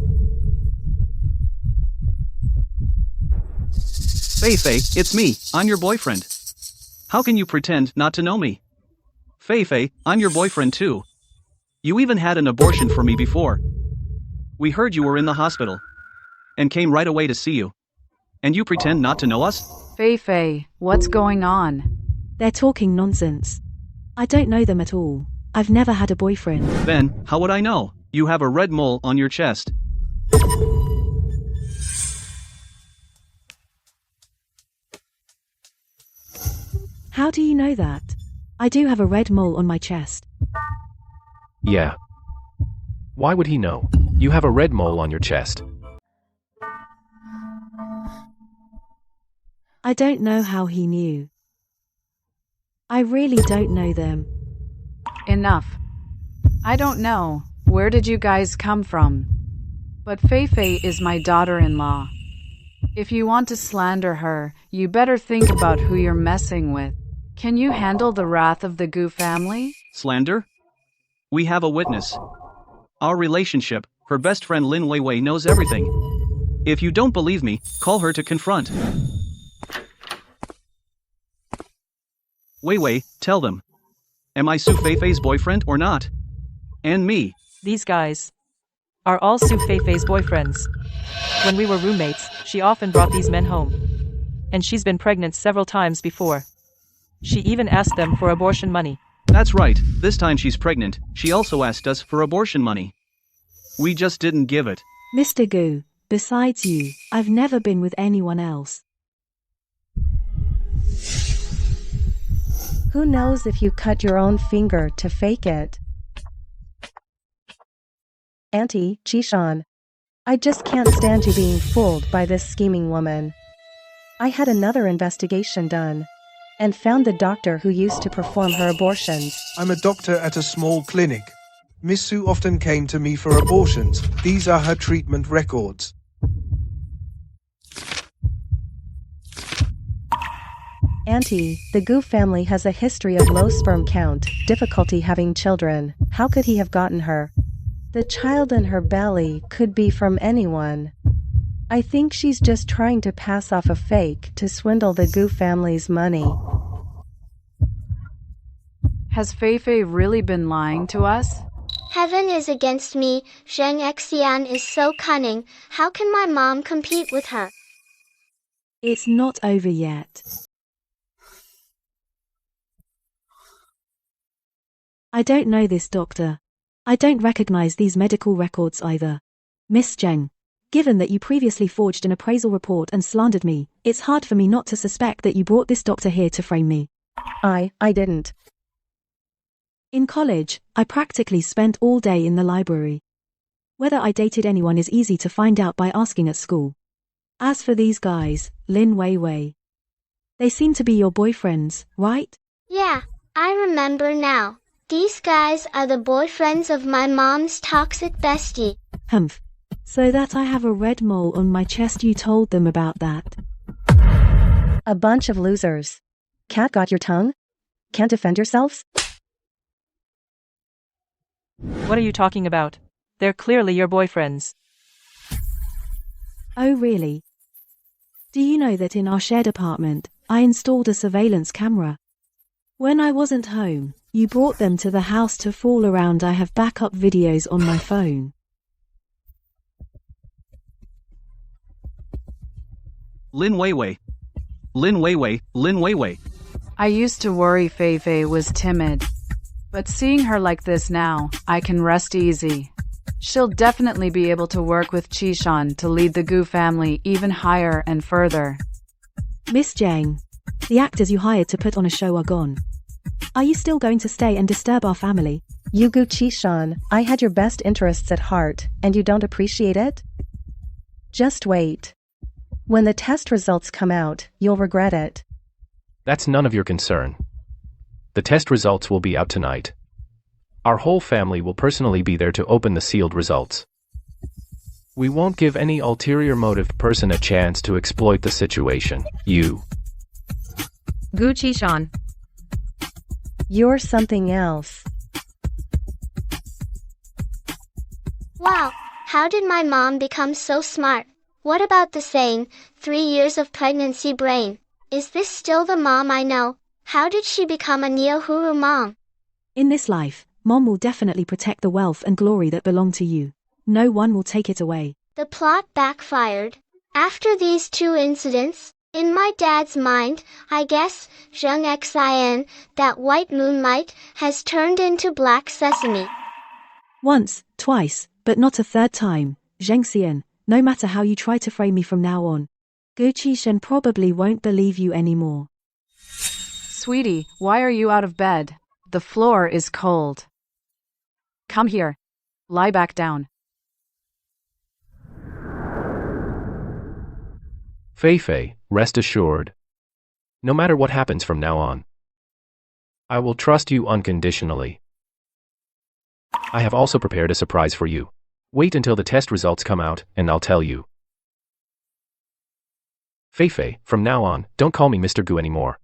[SPEAKER 17] Fei Fei, it's me. I'm your boyfriend. How can you pretend not to know me? Fei Fei, I'm your boyfriend too. You even had an abortion for me before. We heard you were in the hospital and came right away to see you. And you pretend not to know us?
[SPEAKER 5] Fei Fei, what's going on?
[SPEAKER 1] They're talking nonsense. I don't know them at all. I've never had a boyfriend.
[SPEAKER 17] Then, how would I know? You have a red mole on your chest.
[SPEAKER 1] How do you know that? I do have a red mole on my chest.
[SPEAKER 2] Yeah. Why would he know? You have a red mole on your chest.
[SPEAKER 1] I don't know how he knew. I really don't know them.
[SPEAKER 5] Enough. I don't know. Where did you guys come from? But Fei Fei is my daughter-in-law. If you want to slander her, you better think about who you're messing with. Can you handle the wrath of the Gu family?
[SPEAKER 17] Slander? We have a witness. Our relationship, her best friend Lin Weiwei knows everything. If you don't believe me, call her to confront. Weiwei, tell them. Am I Su Feifei's boyfriend or not? And me.
[SPEAKER 4] These guys are all Su Feifei's boyfriends. When we were roommates, she often brought these men home. And she's been pregnant several times before. She even asked them for abortion money.
[SPEAKER 17] That's right, this time she's pregnant, she also asked us for abortion money. We just didn't give it.
[SPEAKER 1] Mr. Gu, besides you, I've never been with anyone else.
[SPEAKER 8] Who knows if you cut your own finger to fake it? Auntie, Jishan. I just can't stand you being fooled by this scheming woman. I had another investigation done and found the doctor who used to perform her abortions.
[SPEAKER 10] I'm a doctor at a small clinic. Miss Su often came to me for abortions. These are her treatment records.
[SPEAKER 8] Auntie, the Gu family has a history of low sperm count, difficulty having children. How could he have gotten her? The child in her belly could be from anyone. I think she's just trying to pass off a fake to swindle the Gu family's money.
[SPEAKER 5] Has Feifei really been lying to us?
[SPEAKER 6] Heaven is against me. Zheng Xian is so cunning. How can my mom compete with her?
[SPEAKER 1] It's not over yet. I don't know this doctor. I don't recognize these medical records either. Miss Zheng, given that you previously forged an appraisal report and slandered me, it's hard for me not to suspect that you brought this doctor here to frame me.
[SPEAKER 8] I didn't.
[SPEAKER 1] In college, I practically spent all day in the library. Whether I dated anyone is easy to find out by asking at school. As for these guys, Lin Weiwei. They seem to be your boyfriends, right?
[SPEAKER 6] Yeah, I remember now. These guys are the boyfriends of my mom's toxic bestie.
[SPEAKER 1] Humph. So that I have a red mole on my chest, you told them about that.
[SPEAKER 8] A bunch of losers. Cat got your tongue? Can't defend yourselves?
[SPEAKER 4] What are you talking about? They're clearly your boyfriends.
[SPEAKER 1] Oh really? Do you know that in our shared apartment, I installed a surveillance camera? When I wasn't home, you brought them to the house to fool around. I have backup videos on my phone.
[SPEAKER 17] Lin Weiwei. Lin Weiwei, Lin Weiwei.
[SPEAKER 5] I used to worry Feifei was timid. But seeing her like this now, I can rest easy. She'll definitely be able to work with Qishan to lead the Gu family even higher and further.
[SPEAKER 1] Miss Zheng, the actors you hired to put on a show are gone. Are you still going to stay and disturb our family?
[SPEAKER 8] You Gu Qishan, I had your best interests at heart, and you don't appreciate it? Just wait. When the test results come out, you'll regret it.
[SPEAKER 2] That's none of your concern. The test results will be out tonight. Our whole family will personally be there to open the sealed results. We won't give any ulterior motive person a chance to exploit the situation. You.
[SPEAKER 16] Gu Qishan.
[SPEAKER 8] You're something else.
[SPEAKER 6] Wow, how did my mom become so smart? What about the saying, 3 years of pregnancy brain? Is this still the mom I know? How did she become a Neo-Huru mom?
[SPEAKER 1] In this life, Mom will definitely protect the wealth and glory that belong to you. No one will take it away.
[SPEAKER 6] The plot backfired. After these 2 incidents, in my dad's mind, I guess, Zheng Xian, that white moonlight, has turned into black sesame.
[SPEAKER 1] Once, twice, but not a third time, Zheng Xian, no matter how you try to frame me from now on. Gu Qishan probably won't believe you anymore.
[SPEAKER 5] Sweetie, why are you out of bed? The floor is cold. Come here. Lie back down.
[SPEAKER 2] Feifei, rest assured. No matter what happens from now on, I will trust you unconditionally. I have also prepared a surprise for you. Wait until the test results come out, and I'll tell you. Feifei, from now on, don't call me Mr. Gu anymore.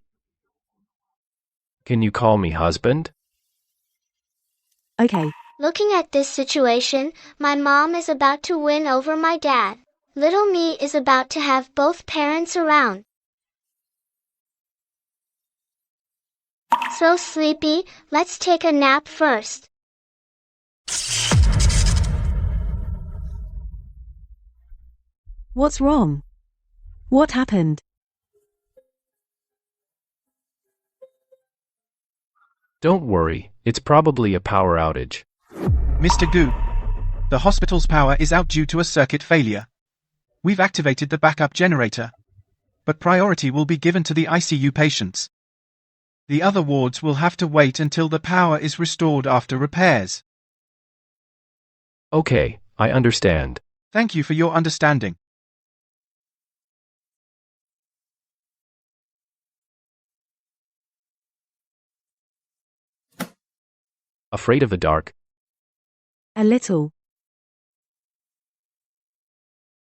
[SPEAKER 2] Can you call me husband?
[SPEAKER 1] Okay.
[SPEAKER 6] Looking at this situation, my mom is about to win over my dad. Little me is about to have both parents around. So sleepy, let's take a nap first.
[SPEAKER 1] What's wrong? What happened?
[SPEAKER 2] Don't worry, it's probably a power outage.
[SPEAKER 9] Mr. Gu, the hospital's power is out due to a circuit failure. We've activated the backup generator, but priority will be given to the ICU patients. The other wards will have to wait until the power is restored after repairs.
[SPEAKER 2] Okay, I understand.
[SPEAKER 9] Thank you for your understanding.
[SPEAKER 2] Afraid of the dark?
[SPEAKER 1] A little.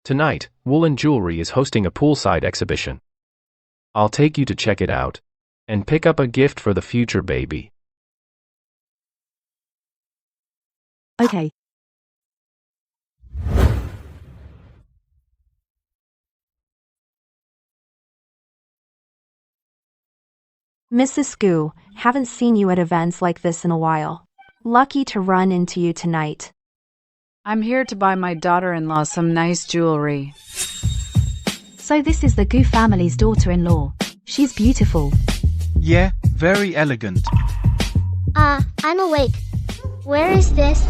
[SPEAKER 2] Tonight, Woolen Jewelry is hosting a poolside exhibition. I'll take you to check it out. And pick up a gift for the future baby.
[SPEAKER 1] Okay.
[SPEAKER 3] Mrs. Gu, haven't seen you at events like this in a while. Lucky to run into you tonight.
[SPEAKER 5] I'm here to buy my daughter-in-law some nice jewelry.
[SPEAKER 3] So this is the Gu family's daughter-in-law. She's beautiful.
[SPEAKER 9] Yeah, very elegant.
[SPEAKER 6] I'm awake. Where is this?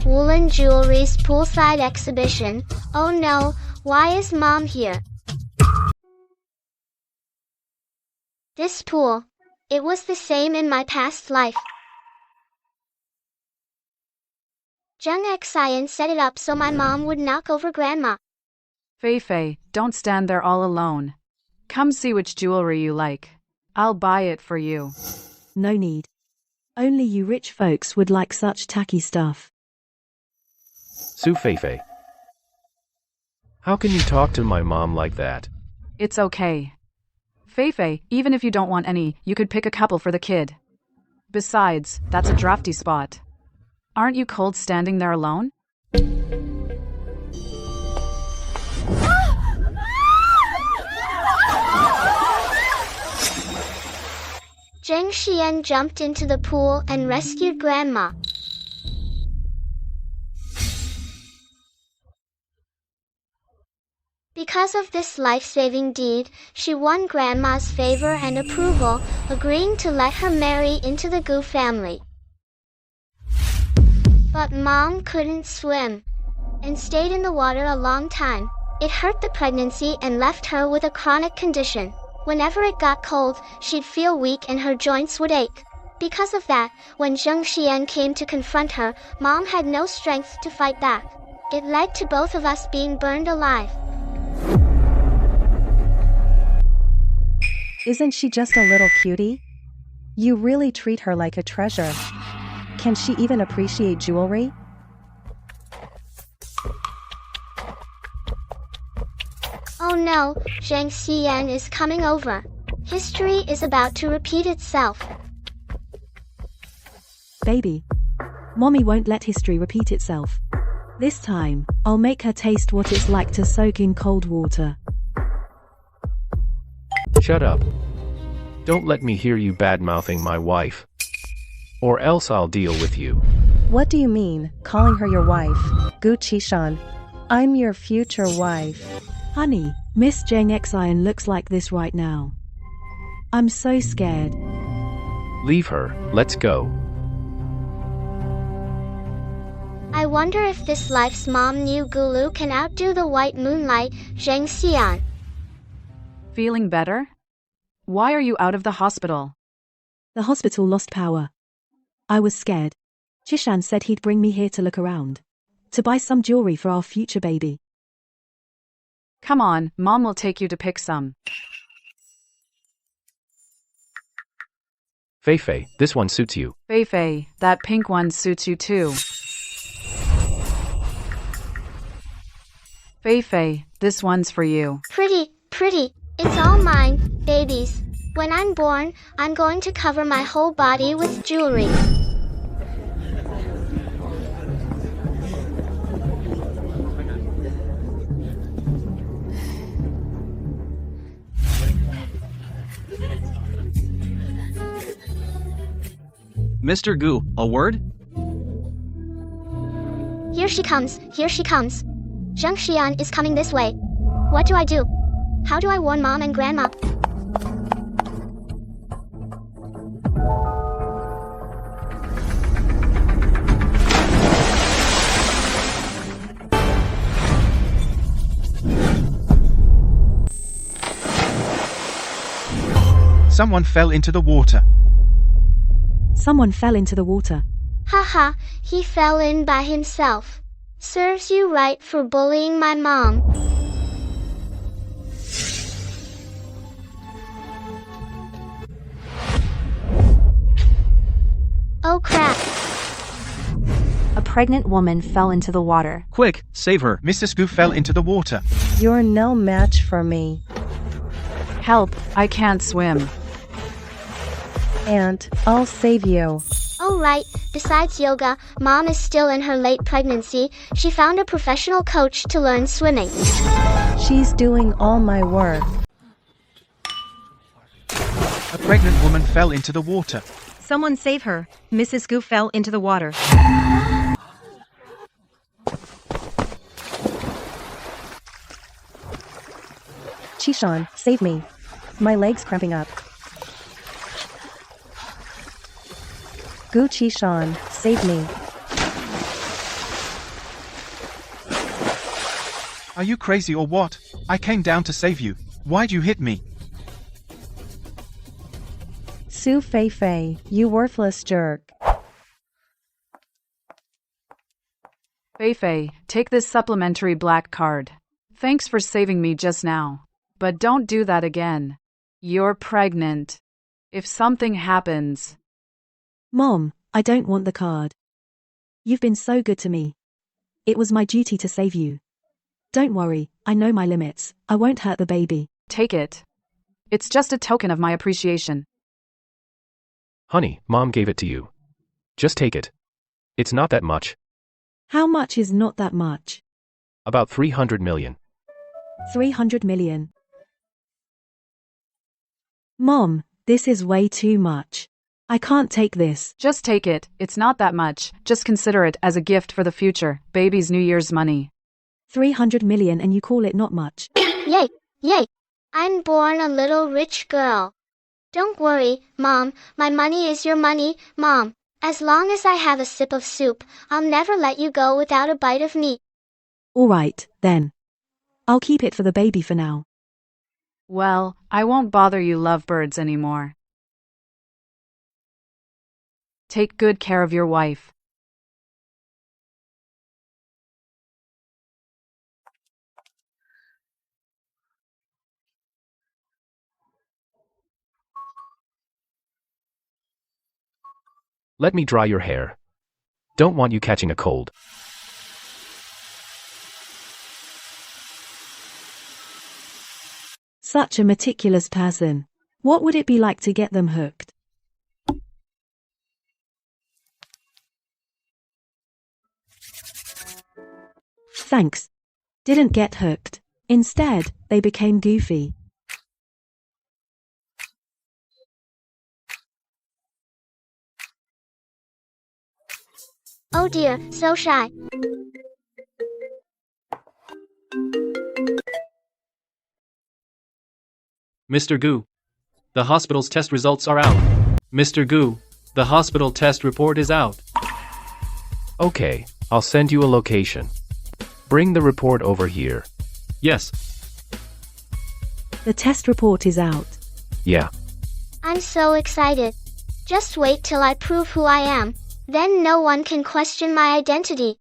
[SPEAKER 6] Woolen Jewelry's poolside exhibition. Oh no, why is Mom here? This pool. It was the same in my past life. Jung Xian set it up so my mom would knock over Grandma.
[SPEAKER 5] Fei, don't stand there all alone. Come see which jewelry you like. I'll buy it for you.
[SPEAKER 1] No need. Only you rich folks would like such tacky stuff.
[SPEAKER 2] Su Feifei. How can you talk to my mom like that?
[SPEAKER 5] It's okay. Fei, even if you don't want any, you could pick a couple for the kid. Besides, that's a drafty spot. Aren't you cold standing there alone?
[SPEAKER 6] Zheng Xian jumped into the pool and rescued Grandma. Because of this life-saving deed, she won Grandma's favor and approval, agreeing to let her marry into the Gu family. But Mom couldn't swim and stayed in the water a long time. It hurt the pregnancy and left her with a chronic condition. Whenever it got cold, she'd feel weak and her joints would ache. Because of that, when Zheng Xian came to confront her, Mom had no strength to fight back. It led to both of us being burned alive.
[SPEAKER 8] Isn't she just a little cutie? You really treat her like a treasure. Can she even appreciate jewelry?
[SPEAKER 6] Oh no, Zheng Xian is coming over. History is about to repeat itself.
[SPEAKER 1] Baby. Mommy won't let history repeat itself. This time, I'll make her taste what it's like to soak in cold water.
[SPEAKER 2] Shut up. Don't let me hear you bad-mouthing my wife. Or else I'll deal with you.
[SPEAKER 8] What do you mean, calling her your wife? Gu Qishan. I'm your future wife.
[SPEAKER 1] Honey, Miss Zheng Xian looks like this right now. I'm so scared.
[SPEAKER 2] Leave her, let's go.
[SPEAKER 6] I wonder if this life's mom Niu Gulu can outdo the white moonlight, Zheng Xian.
[SPEAKER 5] Feeling better? Why are you out of the hospital?
[SPEAKER 1] The hospital lost power. I was scared. Chishan said he'd bring me here to look around. To buy some jewelry for our future baby.
[SPEAKER 5] Come on, Mom will take you to pick some.
[SPEAKER 2] Feifei, this one suits you.
[SPEAKER 5] Fei, that pink one suits you too. Fei, this one's for you.
[SPEAKER 6] Pretty. It's all mine, babies. When I'm born, I'm going to cover my whole body with jewelry.
[SPEAKER 17] Mr. Gu, a word?
[SPEAKER 6] Here she comes, here she comes. Zheng Xian is coming this way. What do I do? How do I warn Mom and Grandma?
[SPEAKER 9] Someone fell into the water.
[SPEAKER 1] Someone fell into the water.
[SPEAKER 6] Haha, he fell in by himself. Serves you right for bullying my mom. Oh crap.
[SPEAKER 3] A pregnant woman fell into the water.
[SPEAKER 17] Quick, save her.
[SPEAKER 9] Mrs. Gu fell into the water.
[SPEAKER 8] You're no match for me.
[SPEAKER 5] Help, I can't swim.
[SPEAKER 8] Aunt, I'll save you.
[SPEAKER 6] Oh right, besides yoga, Mom is still in her late pregnancy. She found a professional coach to learn swimming.
[SPEAKER 8] She's doing all my work.
[SPEAKER 9] A pregnant woman fell into the water.
[SPEAKER 16] Someone save her. Mrs. Gu fell into the water.
[SPEAKER 8] Chishan, save me. My leg's cramping up. Gu Chishan, save me.
[SPEAKER 9] Are you crazy or what? I came down to save you. Why'd you hit me?
[SPEAKER 8] Su Fei Fei, you worthless jerk.
[SPEAKER 5] Fei Fei, take this supplementary black card. Thanks for saving me just now. But don't do that again. You're pregnant. If something happens...
[SPEAKER 1] Mom, I don't want the card. You've been so good to me. It was my duty to save you. Don't worry, I know my limits. I won't hurt the baby.
[SPEAKER 5] Take it. It's just a token of my appreciation.
[SPEAKER 2] Honey, Mom gave it to you. Just take it. It's not that much.
[SPEAKER 1] How much is not that much?
[SPEAKER 2] About 300 million.
[SPEAKER 1] 300 million. Mom, this is way too much. I can't take this.
[SPEAKER 5] Just take it. It's not that much. Just consider it as a gift for the future. Baby's New Year's money.
[SPEAKER 1] 300 million and you call it not much.
[SPEAKER 6] Yay, yay. I'm born a little rich girl. Don't worry, Mom. My money is your money, Mom. As long as I have a sip of soup, I'll never let you go without a bite of meat.
[SPEAKER 1] All right, then. I'll keep it for the baby for now.
[SPEAKER 5] Well, I won't bother you lovebirds anymore. Take good care of your wife.
[SPEAKER 2] Let me dry your hair. Don't want you catching a cold.
[SPEAKER 1] Such a meticulous person. What would it be like to get them hooked? Thanks. Didn't get hooked. Instead, they became goofy.
[SPEAKER 6] Oh dear, so shy.
[SPEAKER 11] Mr. Gu, the hospital's test results are out. Mr. Gu, the hospital test report is out.
[SPEAKER 2] Okay, I'll send you a location. Bring the report over here.
[SPEAKER 11] Yes.
[SPEAKER 1] The test report is out.
[SPEAKER 2] Yeah.
[SPEAKER 6] I'm so excited. Just wait till I prove who I am. Then no one can question my identity.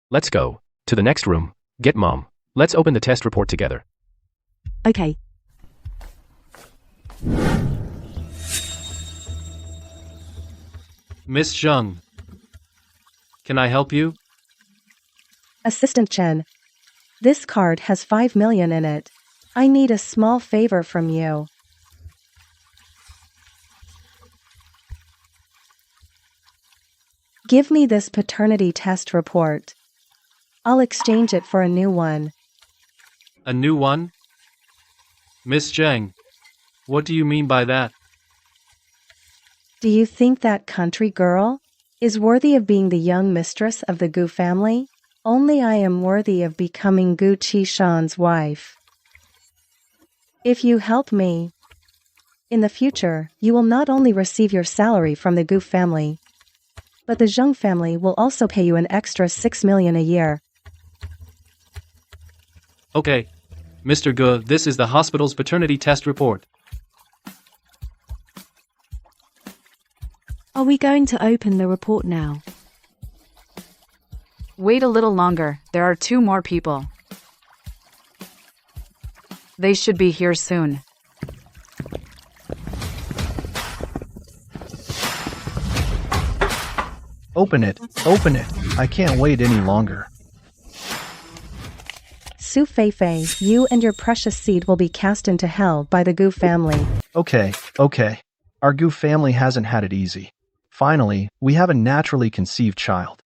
[SPEAKER 2] Let's go. To the next room. Get Mom. Let's open the test report together.
[SPEAKER 1] Okay.
[SPEAKER 11] Miss Zheng. Can I help you?
[SPEAKER 8] Assistant Chen. This card has 5 million in it. I need a small favor from you. Give me this paternity test report. I'll exchange it for a new one.
[SPEAKER 11] A new one? Miss Zheng, What do you mean by that?
[SPEAKER 8] Do you think that country girl is worthy of being the young mistress of the Gu family? Only I am worthy of becoming Gu Qishan's wife. If you help me, in the future, you will not only receive your salary from the Gu family, but the Zheng family will also pay you an extra 6 million a year.
[SPEAKER 11] Okay. Mr. Gu, this is the hospital's paternity test report.
[SPEAKER 1] Are we going to open the report now?
[SPEAKER 5] Wait a little longer, there are 2 more people. They should be here soon.
[SPEAKER 15] Open it, open it. I can't wait any longer.
[SPEAKER 8] Su Feifei, you and your precious seed will be cast into hell by the Gu family.
[SPEAKER 15] Okay. Our Gu family hasn't had it easy. Finally, we have a naturally conceived child.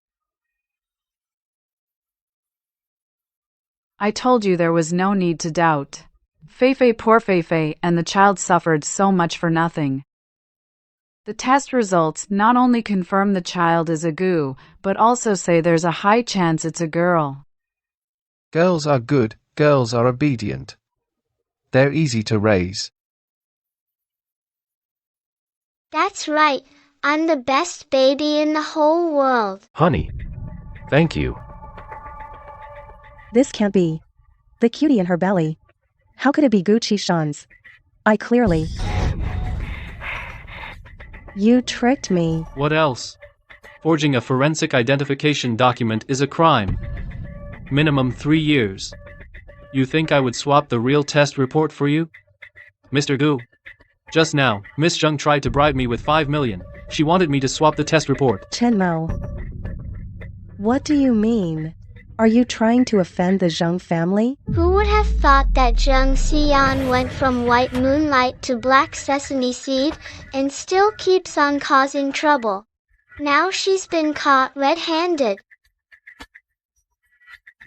[SPEAKER 5] I told you there was no need to doubt. Feifei, poor Feifei, and the child suffered so much for nothing. The test results not only confirm the child is a Gu, but also say there's a high chance it's a girl.
[SPEAKER 18] Girls are good, girls are obedient. They're easy to raise.
[SPEAKER 6] That's right. I'm the best baby in the whole world.
[SPEAKER 2] Honey. Thank you.
[SPEAKER 8] This can't be. The cutie in her belly. How could it be Gu Qishan's? I clearly... You tricked me.
[SPEAKER 11] What else? Forging a forensic identification document is a crime. Minimum 3 years. You think I would swap the real test report for you? Mr. Gu. Just now, Miss Zheng tried to bribe me with 5 million. She wanted me to swap the test report.
[SPEAKER 8] Chen Mo. What do you mean? Are you trying to offend the Zheng family?
[SPEAKER 6] Who would have thought that Zheng Xian went from white moonlight to black sesame seed and still keeps on causing trouble? Now she's been caught red-handed.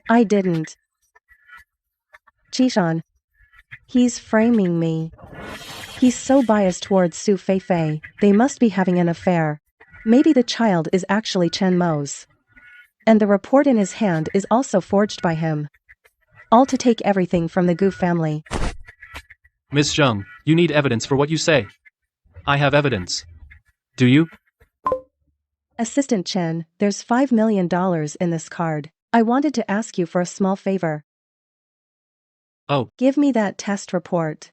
[SPEAKER 8] I didn't. Qishan. He's framing me. He's so biased towards Su Feifei, they must be having an affair. Maybe the child is actually Chen Mo's. And the report in his hand is also forged by him. All to take everything from the Gu family.
[SPEAKER 11] Miss Zheng, you need evidence for what you say. I have evidence. Do you?
[SPEAKER 8] Assistant Chen, there's $5 million in this card. I wanted to ask you for a small favor.
[SPEAKER 11] Oh.
[SPEAKER 8] Give me that test report.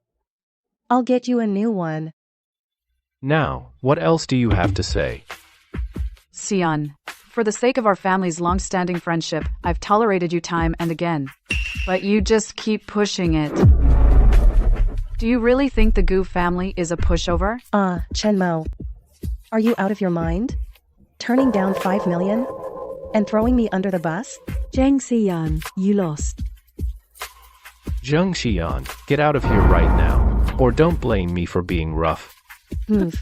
[SPEAKER 8] I'll get you a new one.
[SPEAKER 2] Now, what else do you have to say?
[SPEAKER 5] Xian, for the sake of our family's long-standing friendship, I've tolerated you time and again. But you just keep pushing it. Do you really think the Gu family is a pushover?
[SPEAKER 8] Chen Mo. Are you out of your mind? Turning down 5 million? And throwing me under the bus?
[SPEAKER 1] Zheng Xian, you lost.
[SPEAKER 2] Zheng Xian, get out of here right now. Or don't blame me for being rough.
[SPEAKER 1] Move.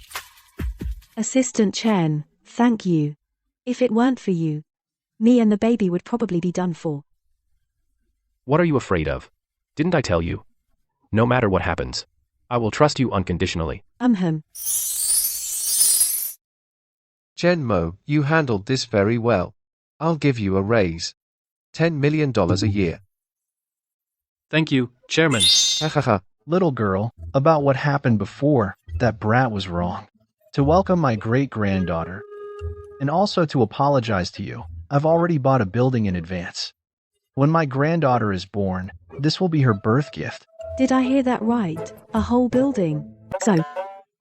[SPEAKER 1] Assistant Chen, thank you. If it weren't for you, me and the baby would probably be done for.
[SPEAKER 2] What are you afraid of? Didn't I tell you? No matter what happens, I will trust you unconditionally.
[SPEAKER 18] Zhenmo, you handled this very well. I'll give you a raise. $10 million a year.
[SPEAKER 11] Thank you, Chairman.
[SPEAKER 15] Little girl, about what happened before, that brat was wrong. To welcome my great-granddaughter, and also to apologize to you, I've already bought a building in advance. When my granddaughter is born, this will be her birth gift.
[SPEAKER 1] Did I hear that right? A whole building? So,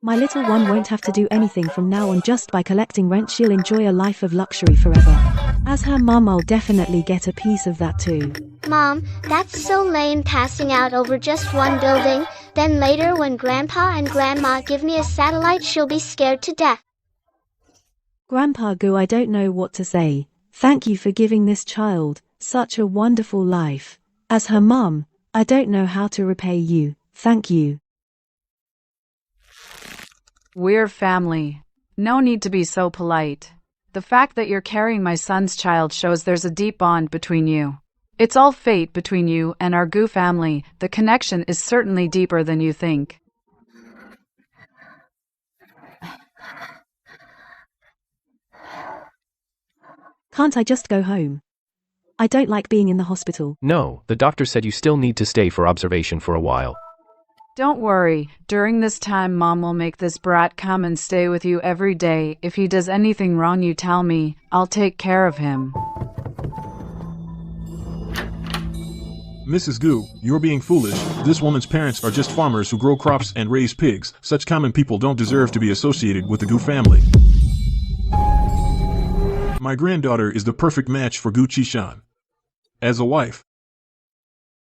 [SPEAKER 1] my little one won't have to do anything from now on. Just by collecting rent she'll enjoy a life of luxury forever. As her mum, I'll definitely get a piece of that too.
[SPEAKER 6] Mom, that's so lame, passing out over just one building. Then later when Grandpa and Grandma give me a satellite, she'll be scared to death.
[SPEAKER 1] Grandpa Gu, I don't know what to say. Thank you for giving this child such a wonderful life. As her mum, I don't know how to repay you. Thank you.
[SPEAKER 5] We're family. No need to be so polite. The fact that you're carrying my son's child shows there's a deep bond between you. It's all fate between you and our Gu family. The connection is certainly deeper than you think.
[SPEAKER 1] Can't I just go home? I don't like being in the hospital.
[SPEAKER 2] No, the doctor said you still need to stay for observation for a while.
[SPEAKER 5] Don't worry. During this time, Mom will make this brat come and stay with you every day. If he does anything wrong, you tell me. I'll take care of him.
[SPEAKER 19] Mrs. Gu, you're being foolish. This woman's parents are just farmers who grow crops and raise pigs. Such common people don't deserve to be associated with the Gu family. My granddaughter is the perfect match for Gu Qishan as a wife.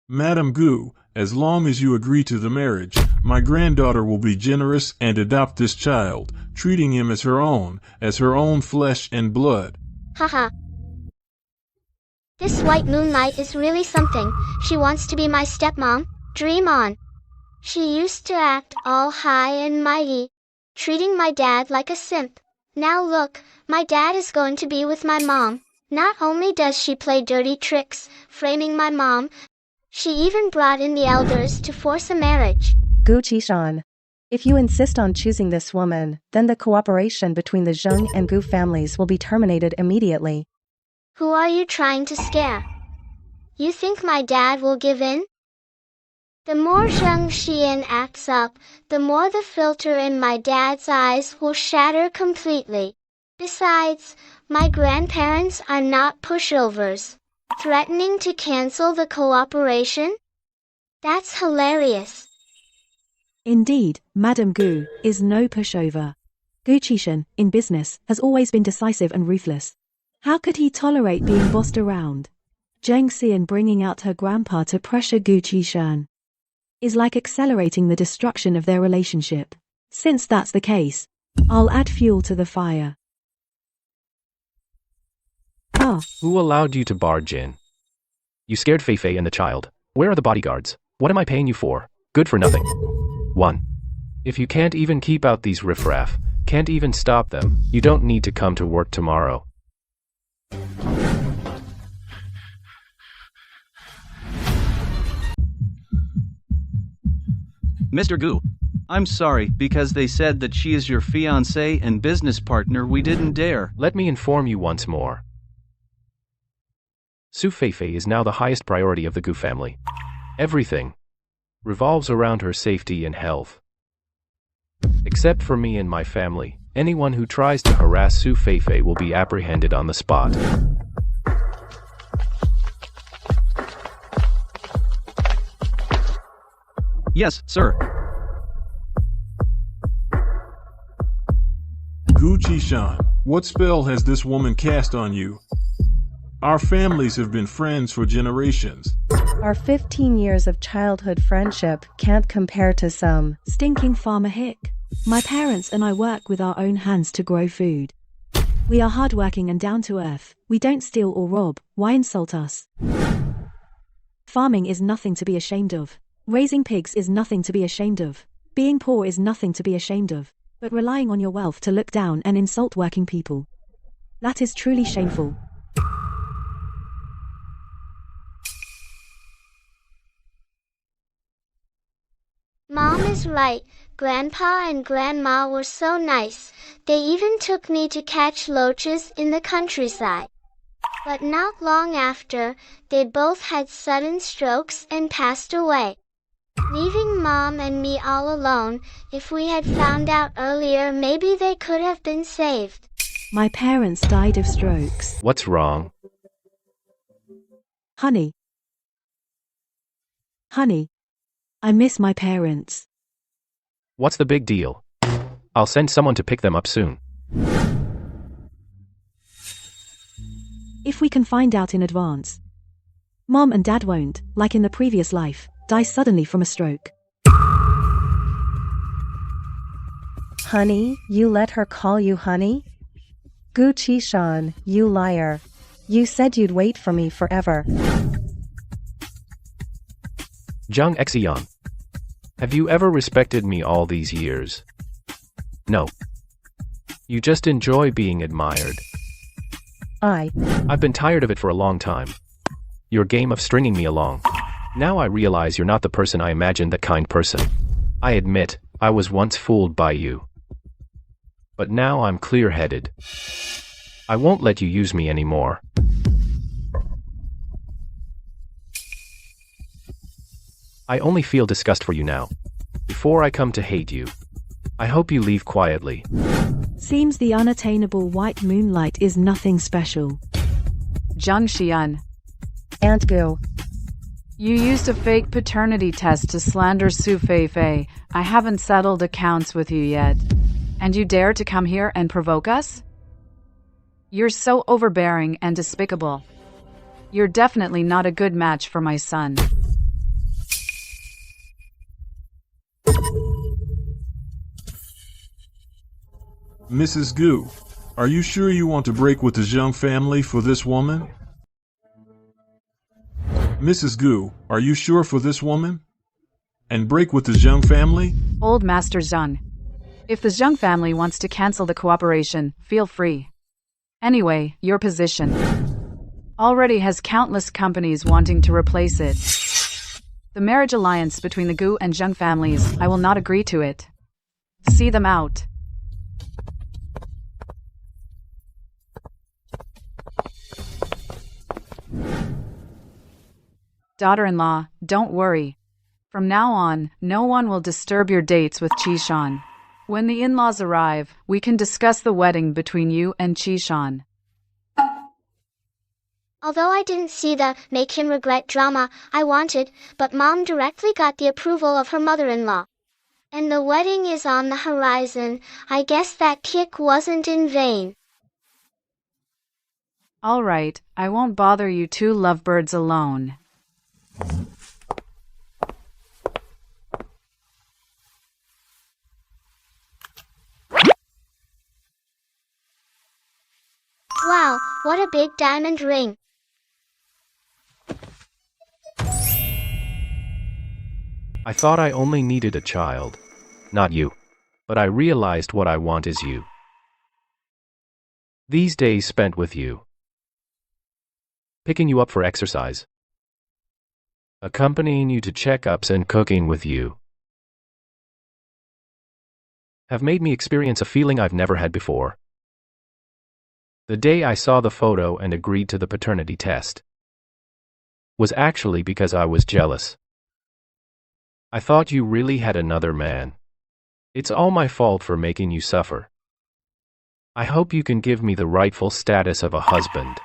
[SPEAKER 19] Madam Gu, as long as you agree to the marriage, my granddaughter will be generous and adopt this child, treating him as her own flesh and blood.
[SPEAKER 6] Haha. This white moonlight is really something. She wants to be my stepmom. Dream on. She used to act all high and mighty, treating my dad like a simp. Now look, my dad is going to be with my mom. Not only does she play dirty tricks, framing my mom, she even brought in the elders to force a marriage.
[SPEAKER 8] Gu Qishan. If you insist on choosing this woman, then the cooperation between the Zheng and Gu families will be terminated immediately.
[SPEAKER 6] Who are you trying to scare? You think my dad will give in? The more Zheng Xian acts up, the more the filter in my dad's eyes will shatter completely. Besides, my grandparents are not pushovers. Threatening to cancel the cooperation? That's hilarious.
[SPEAKER 1] Indeed, Madame Gu is no pushover. Gu Qishan, in business, has always been decisive and ruthless. How could he tolerate being bossed around? Zheng Xian bringing out her grandpa to pressure Gu Qishan is like accelerating the destruction of their relationship. Since that's the case, I'll add fuel to the fire.
[SPEAKER 2] Who allowed you to barge in? You scared Feifei and the child. Where are the bodyguards? What am I paying you for? Good for nothing. 1. If you can't even keep out these riffraff, can't even stop them, you don't need to come to work tomorrow.
[SPEAKER 17] Mr. Gu, I'm sorry, because they said that she is your fiancé and business partner, we didn't dare.
[SPEAKER 2] Let me inform you once more. Su Feifei is now the highest priority of the Gu family. Everything revolves around her safety and health. Except for me and my family, anyone who tries to harass Su Feifei will be apprehended on the spot.
[SPEAKER 17] Yes, sir.
[SPEAKER 19] Gu Qishan, what spell has this woman cast on you? Our families have been friends for generations.
[SPEAKER 8] Our 15 years of childhood friendship can't compare to some
[SPEAKER 1] stinking farmer hick. My parents and I work with our own hands to grow food. We are hardworking and down to earth. We don't steal or rob. Why insult us? Farming is nothing to be ashamed of. Raising pigs is nothing to be ashamed of. Being poor is nothing to be ashamed of. But relying on your wealth to look down and insult working people, that is truly shameful.
[SPEAKER 6] Mom is right. Grandpa and Grandma were so nice. They even took me to catch loaches in the countryside. But not long after, they both had sudden strokes and passed away, leaving Mom and me all alone. If we had found out earlier, maybe they could have been saved.
[SPEAKER 1] My parents died of strokes.
[SPEAKER 2] What's wrong?
[SPEAKER 1] Honey, I miss my parents.
[SPEAKER 2] What's the big deal? I'll send someone to pick them up soon.
[SPEAKER 1] If we can find out in advance. Mom and Dad won't, like in the previous life, die suddenly from a stroke.
[SPEAKER 8] Honey, you let her call you honey? Gu Qishan, you liar. You said you'd wait for me forever.
[SPEAKER 2] Zheng Xian, have you ever respected me all these years? No. You just enjoy being admired. I've been tired of it for a long time. Your game of stringing me along. Now I realize you're not the person I imagined, that kind person. I admit, I was once fooled by you. But now I'm clear-headed. I won't let you use me anymore. I only feel disgust for you now. Before I come to hate you. I hope you leave quietly.
[SPEAKER 1] Seems the unattainable white moonlight is nothing special.
[SPEAKER 5] Zhang Xian,
[SPEAKER 8] Aunt Gu.
[SPEAKER 5] you used a fake paternity test to slander Su Feifei. I haven't settled accounts with you yet. And you dare to come here and provoke us? You're so overbearing and despicable. You're definitely not a good match for my son.
[SPEAKER 19] Mrs. Gu, are you sure you want to break with the Zhang family for this woman? Mrs. Gu, are you sure for this woman? And break with the Zhang family?
[SPEAKER 5] Old Master Zhang. If the Zhang family wants to cancel the cooperation, feel free. Anyway, your position already has countless companies wanting to replace it. The marriage alliance between the Gu and Zhang families, I will not agree to it. See them out. Daughter-in-law, don't worry. From now on, no one will disturb your dates with Qishan. When the in-laws arrive, we can discuss the wedding between you and Qishan.
[SPEAKER 6] Although I didn't see the make him regret drama I wanted, but Mom directly got the approval of her mother-in-law. And the wedding is on the horizon. I guess that kick wasn't in vain.
[SPEAKER 5] All right, I won't bother you two lovebirds alone.
[SPEAKER 6] Wow, what a big diamond ring.
[SPEAKER 2] I thought I only needed a child. Not you. But I realized what I want is you. These days spent with you. Picking you up for exercise. Accompanying you to checkups and cooking with you. Have made me experience a feeling I've never had before. The day I saw the photo and agreed to the paternity test was actually because I was jealous. I thought you really had another man. It's all my fault for making you suffer. I hope you can give me the rightful status of a husband,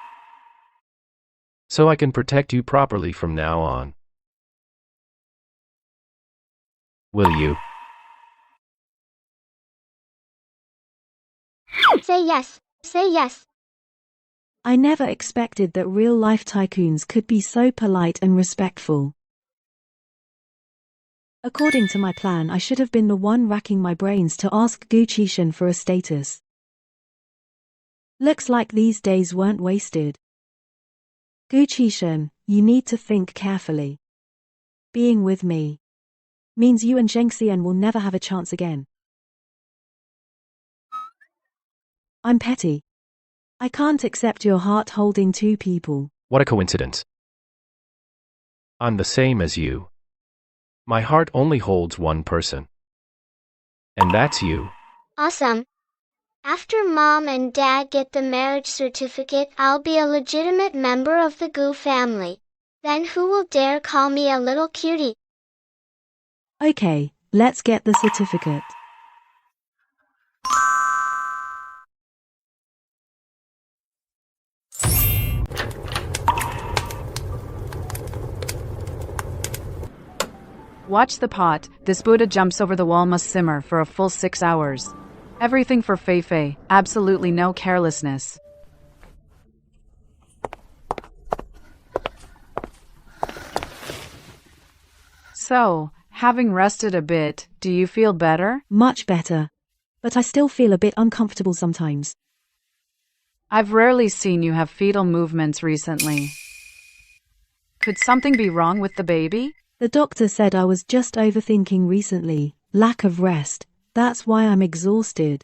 [SPEAKER 2] so I can protect you properly from now on. Will you?
[SPEAKER 6] Say yes. Say yes.
[SPEAKER 1] I never expected that real-life tycoons could be so polite and respectful. According to my plan, I should have been the one racking my brains to ask Gu Qishan for a status. Looks like these days weren't wasted. Gu Qishan, you need to think carefully. Being with me means you and Zheng Xian will never have a chance again. I'm petty. I can't accept your heart holding two people.
[SPEAKER 2] What a coincidence. I'm the same as you. My heart only holds one person. And that's you.
[SPEAKER 6] Awesome. After Mom and Dad get the marriage certificate, I'll be a legitimate member of the Gu family. Then who will dare call me a little cutie?
[SPEAKER 1] Okay, let's get the certificate.
[SPEAKER 5] Watch the pot. This Buddha jumps over the wall must simmer for a full 6 hours. Everything for Feifei, absolutely no carelessness. So, having rested a bit, do you feel better?
[SPEAKER 1] Much better. But I still feel a bit uncomfortable sometimes.
[SPEAKER 5] I've rarely seen you have fetal movements recently. Could something be wrong with the baby?
[SPEAKER 1] The doctor said I was just overthinking recently. Lack of rest. That's why I'm exhausted.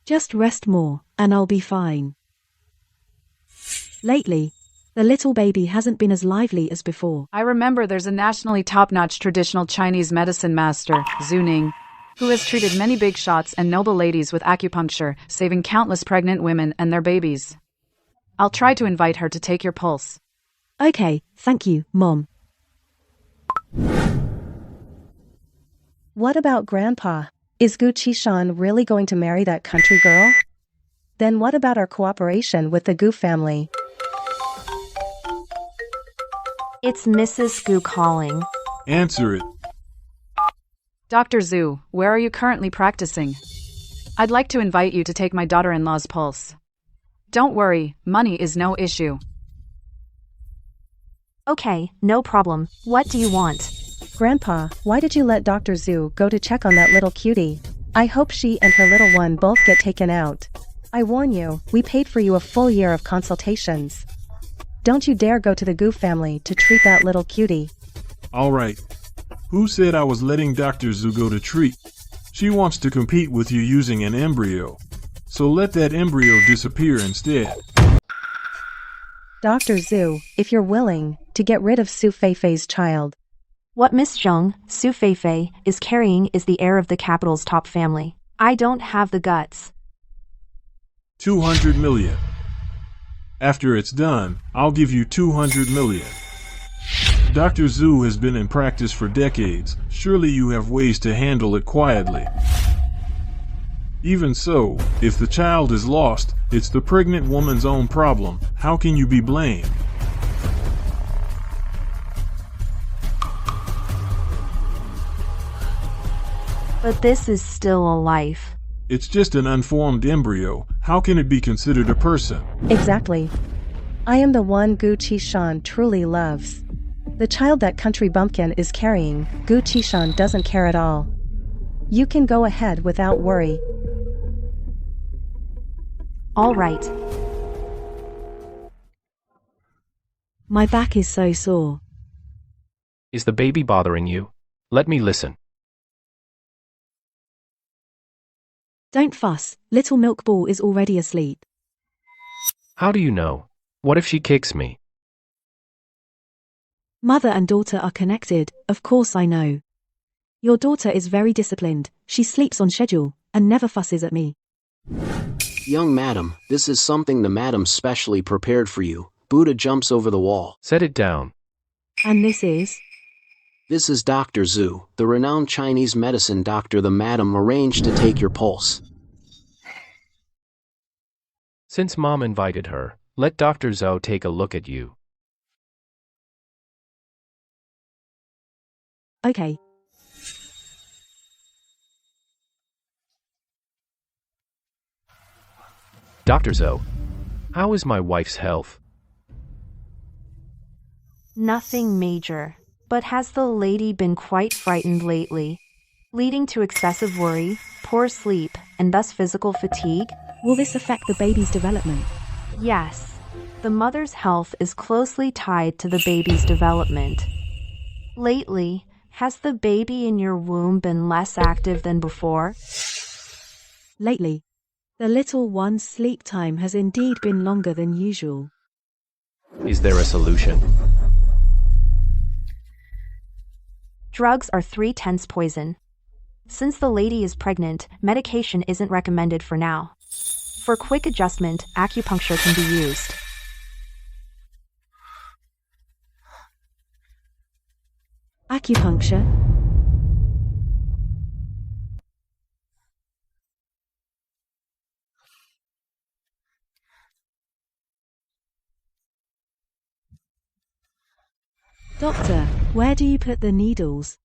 [SPEAKER 1] Just rest more, and I'll be fine. Lately, the little baby hasn't been as lively as before.
[SPEAKER 5] I remember there's a nationally top-notch traditional Chinese medicine master, Zhu Ning. who has treated many big shots and noble ladies with acupuncture, saving countless pregnant women and their babies. I'll try to invite her to take your pulse.
[SPEAKER 1] Okay, thank you, Mom.
[SPEAKER 8] What about Grandpa? Is Gu Qishan really going to marry that country girl? Then what about our cooperation with the Gu family?
[SPEAKER 3] It's Mrs. Gu calling.
[SPEAKER 19] Answer it.
[SPEAKER 5] Dr. Zhu, where are you currently practicing? I'd like to invite you to take my daughter-in-law's pulse. Don't worry, money is no issue.
[SPEAKER 3] Okay, no problem. What do you want?
[SPEAKER 8] Grandpa, why did you let Dr. Zhu go to check on that little cutie? I hope she and her little one both get taken out. I warn you, we paid for you a full year of consultations. Don't you dare go to the Gu family to treat that little cutie.
[SPEAKER 19] All right. Who said I was letting Dr. Zhu go to treat? She wants to compete with you using an embryo. So let that embryo disappear instead.
[SPEAKER 8] Dr. Zhu, if you're willing to get rid of Su Feifei's child.
[SPEAKER 3] What Miss Zheng, Su Feifei, is carrying is the heir of the capital's top family. I don't have the guts.
[SPEAKER 19] 200 million. After it's done, I'll give you 200 million. Dr. Zhu has been in practice for decades. Surely you have ways to handle it quietly. Even so, if the child is lost, it's the pregnant woman's own problem. How can you be blamed?
[SPEAKER 3] But this is still a life.
[SPEAKER 19] It's just an unformed embryo. How can it be considered a person?
[SPEAKER 8] Exactly. I am the one Gu Qishan truly loves. The child that country bumpkin is carrying, Gu Qishan doesn't care at all. You can go ahead without worry.
[SPEAKER 3] All right.
[SPEAKER 1] My back is so sore.
[SPEAKER 2] Is the baby bothering you? Let me listen.
[SPEAKER 1] Don't fuss, little milk ball is already asleep.
[SPEAKER 2] How do you know? What if she kicks me?
[SPEAKER 1] Mother and daughter are connected, of course I know. Your daughter is very disciplined, she sleeps on schedule, and never fusses at me.
[SPEAKER 7] Young madam, this is something the madam specially prepared for you. Buddha jumps over the wall.
[SPEAKER 2] Set it down.
[SPEAKER 1] And this is?
[SPEAKER 7] This is Dr. Zhu, the renowned Chinese medicine doctor the madam arranged to take your pulse.
[SPEAKER 2] Since Mom invited her, let Dr. Zhou take a look at you.
[SPEAKER 1] Okay.
[SPEAKER 2] Dr. Zhou, how is my wife's health?
[SPEAKER 3] Nothing major. But has the lady been quite frightened lately, leading to excessive worry, poor sleep, and thus physical fatigue?
[SPEAKER 1] Will this affect the baby's development?
[SPEAKER 3] Yes. The mother's health is closely tied to the baby's development. Lately, has the baby in your womb been less active than before?
[SPEAKER 1] Lately, the little one's sleep time has indeed been longer than usual.
[SPEAKER 2] Is there a solution?
[SPEAKER 3] Drugs are 3/10 poison. Since the lady is pregnant, medication isn't recommended for now. For quick adjustment, acupuncture can be used.
[SPEAKER 1] Acupuncture? Doctor, where do you put the needles?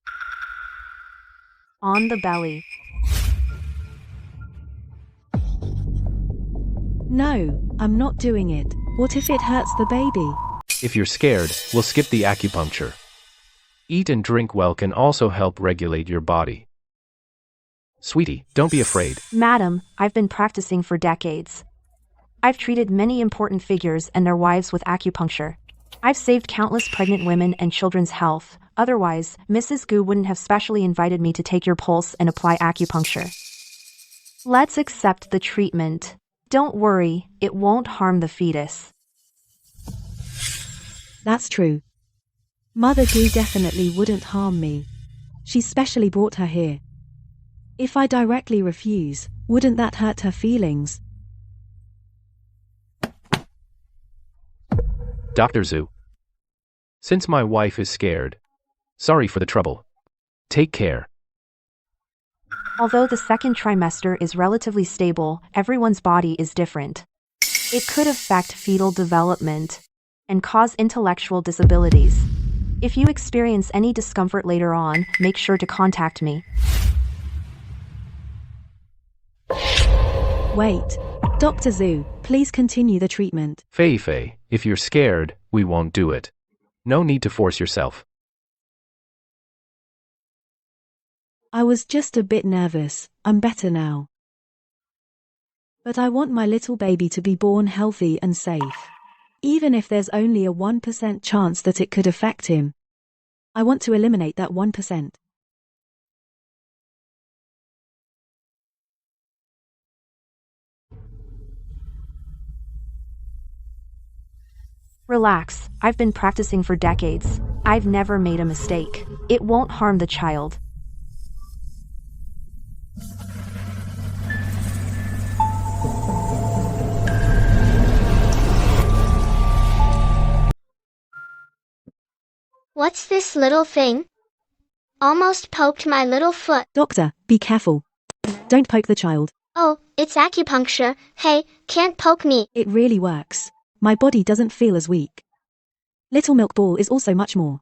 [SPEAKER 3] On the belly.
[SPEAKER 1] No, I'm not doing it. What if it hurts the baby?
[SPEAKER 2] If you're scared, we'll skip the acupuncture. Eat and drink well can also help regulate your body. Sweetie, don't be afraid.
[SPEAKER 3] Madam, I've been practicing for decades. I've treated many important figures and their wives with acupuncture. I've saved countless pregnant women and children's health. Otherwise, Mrs. Gu wouldn't have specially invited me to take your pulse and apply acupuncture. Let's accept the treatment. Don't worry, it won't harm the fetus.
[SPEAKER 1] That's true. Mother Gu definitely wouldn't harm me. She specially brought her here. If I directly refuse, wouldn't that hurt her feelings?
[SPEAKER 2] Dr. Zhu. Since my wife is scared, sorry for the trouble. Take care.
[SPEAKER 3] Although the second trimester is relatively stable, everyone's body is different. It could affect fetal development and cause intellectual disabilities. If you experience any discomfort later on, make sure to contact me.
[SPEAKER 1] Wait. Dr. Zhu, please continue the treatment.
[SPEAKER 2] Fei, if you're scared, we won't do it. No need to force yourself.
[SPEAKER 1] I was just a bit nervous. I'm better now. But I want my little baby to be born healthy and safe. Even if there's only a 1% chance that it could affect him. I want to eliminate that 1%.
[SPEAKER 3] Relax, I've been practicing for decades. I've never made a mistake. It won't harm the child.
[SPEAKER 6] What's this little thing? Almost poked my little foot.
[SPEAKER 1] Doctor, be careful. Don't poke the child.
[SPEAKER 6] Oh, it's acupuncture. Hey, can't poke me.
[SPEAKER 1] It really works. My body doesn't feel as weak. Little milk ball is also much more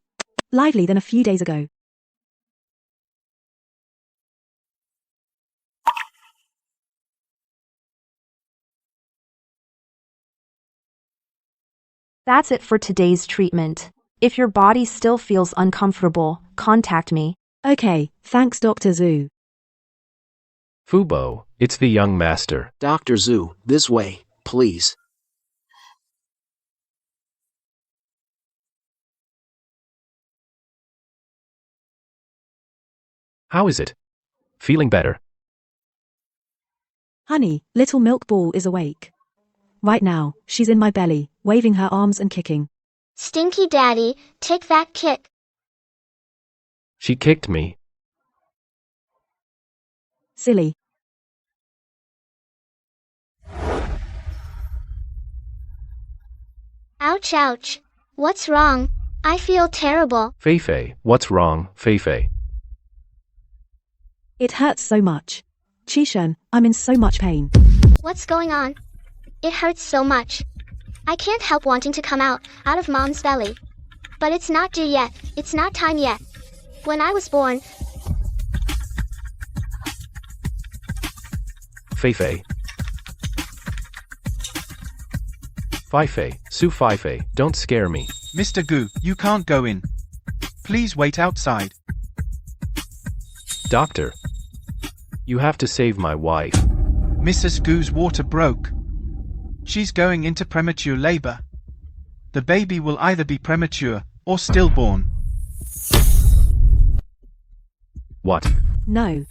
[SPEAKER 1] lively than a few days ago.
[SPEAKER 3] That's it for today's treatment. If your body still feels uncomfortable, contact me.
[SPEAKER 1] Okay, thanks Dr. Zhu.
[SPEAKER 2] Fubo, it's the young master.
[SPEAKER 7] Dr. Zhu, this way, please.
[SPEAKER 2] How is it? Feeling better?
[SPEAKER 1] Honey, little milk ball is awake. Right now, she's in my belly, waving her arms and kicking.
[SPEAKER 6] Stinky Daddy, take that kick.
[SPEAKER 2] She kicked me.
[SPEAKER 1] Silly.
[SPEAKER 6] Ouch, ouch. What's wrong? I feel terrible.
[SPEAKER 2] Fei, what's wrong, Fei?
[SPEAKER 1] It hurts so much. Qishan, I'm in so much pain.
[SPEAKER 6] What's going on? It hurts so much. I can't help wanting to come out of mom's belly. But it's not due yet. It's not time yet. When I was born...
[SPEAKER 2] Fei. Fei, don't scare me.
[SPEAKER 9] Mr. Gu, you can't go in. Please wait outside.
[SPEAKER 2] Doctor, you have to save my wife.
[SPEAKER 9] Mrs. Gu's water broke. She's going into premature labor. The baby will either be premature or stillborn.
[SPEAKER 2] What?
[SPEAKER 1] No.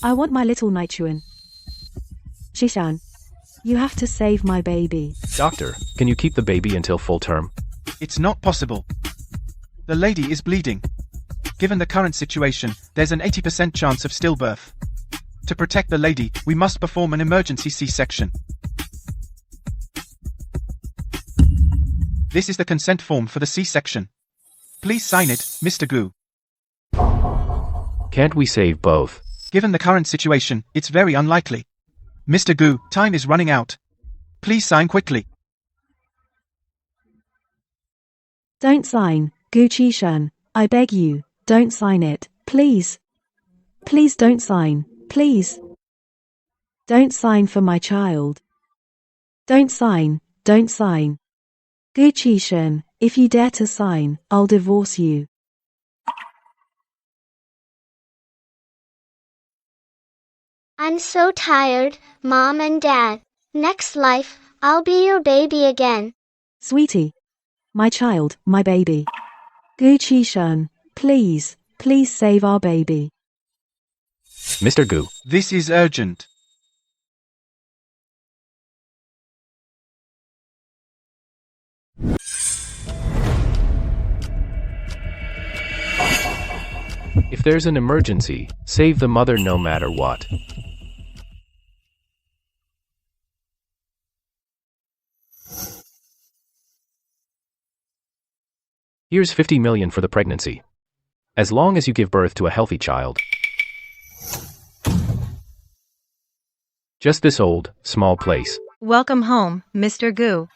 [SPEAKER 1] I want my little Naichuan. Qishan, you have to save my baby.
[SPEAKER 2] Doctor, can you keep the baby until full term?
[SPEAKER 9] It's not possible. The lady is bleeding. Given the current situation, there's an 80% chance of stillbirth. To protect the lady, we must perform an emergency C-section. This is the consent form for the C-section. Please sign it, Mr. Gu.
[SPEAKER 2] Can't we save both?
[SPEAKER 9] Given the current situation, it's very unlikely. Mr. Gu, time is running out. Please sign quickly.
[SPEAKER 1] Don't sign, Gu Qishan. I beg you, don't sign it, please. Please don't sign, please. Don't sign for my child. Don't sign, don't sign. Gu Qishan, if you dare to sign, I'll divorce you.
[SPEAKER 6] I'm so tired, Mom and Dad. Next life, I'll be your baby again.
[SPEAKER 1] Sweetie. My child, my baby. Gu Qishan, please, please save our baby.
[SPEAKER 2] Mr. Gu.
[SPEAKER 9] This is urgent.
[SPEAKER 2] If If there's an emergency, save the mother no matter what. Here's 50 million for the pregnancy. As long as you give birth to a healthy child. Just this old, small place.
[SPEAKER 16] Welcome home, Mr. Gu.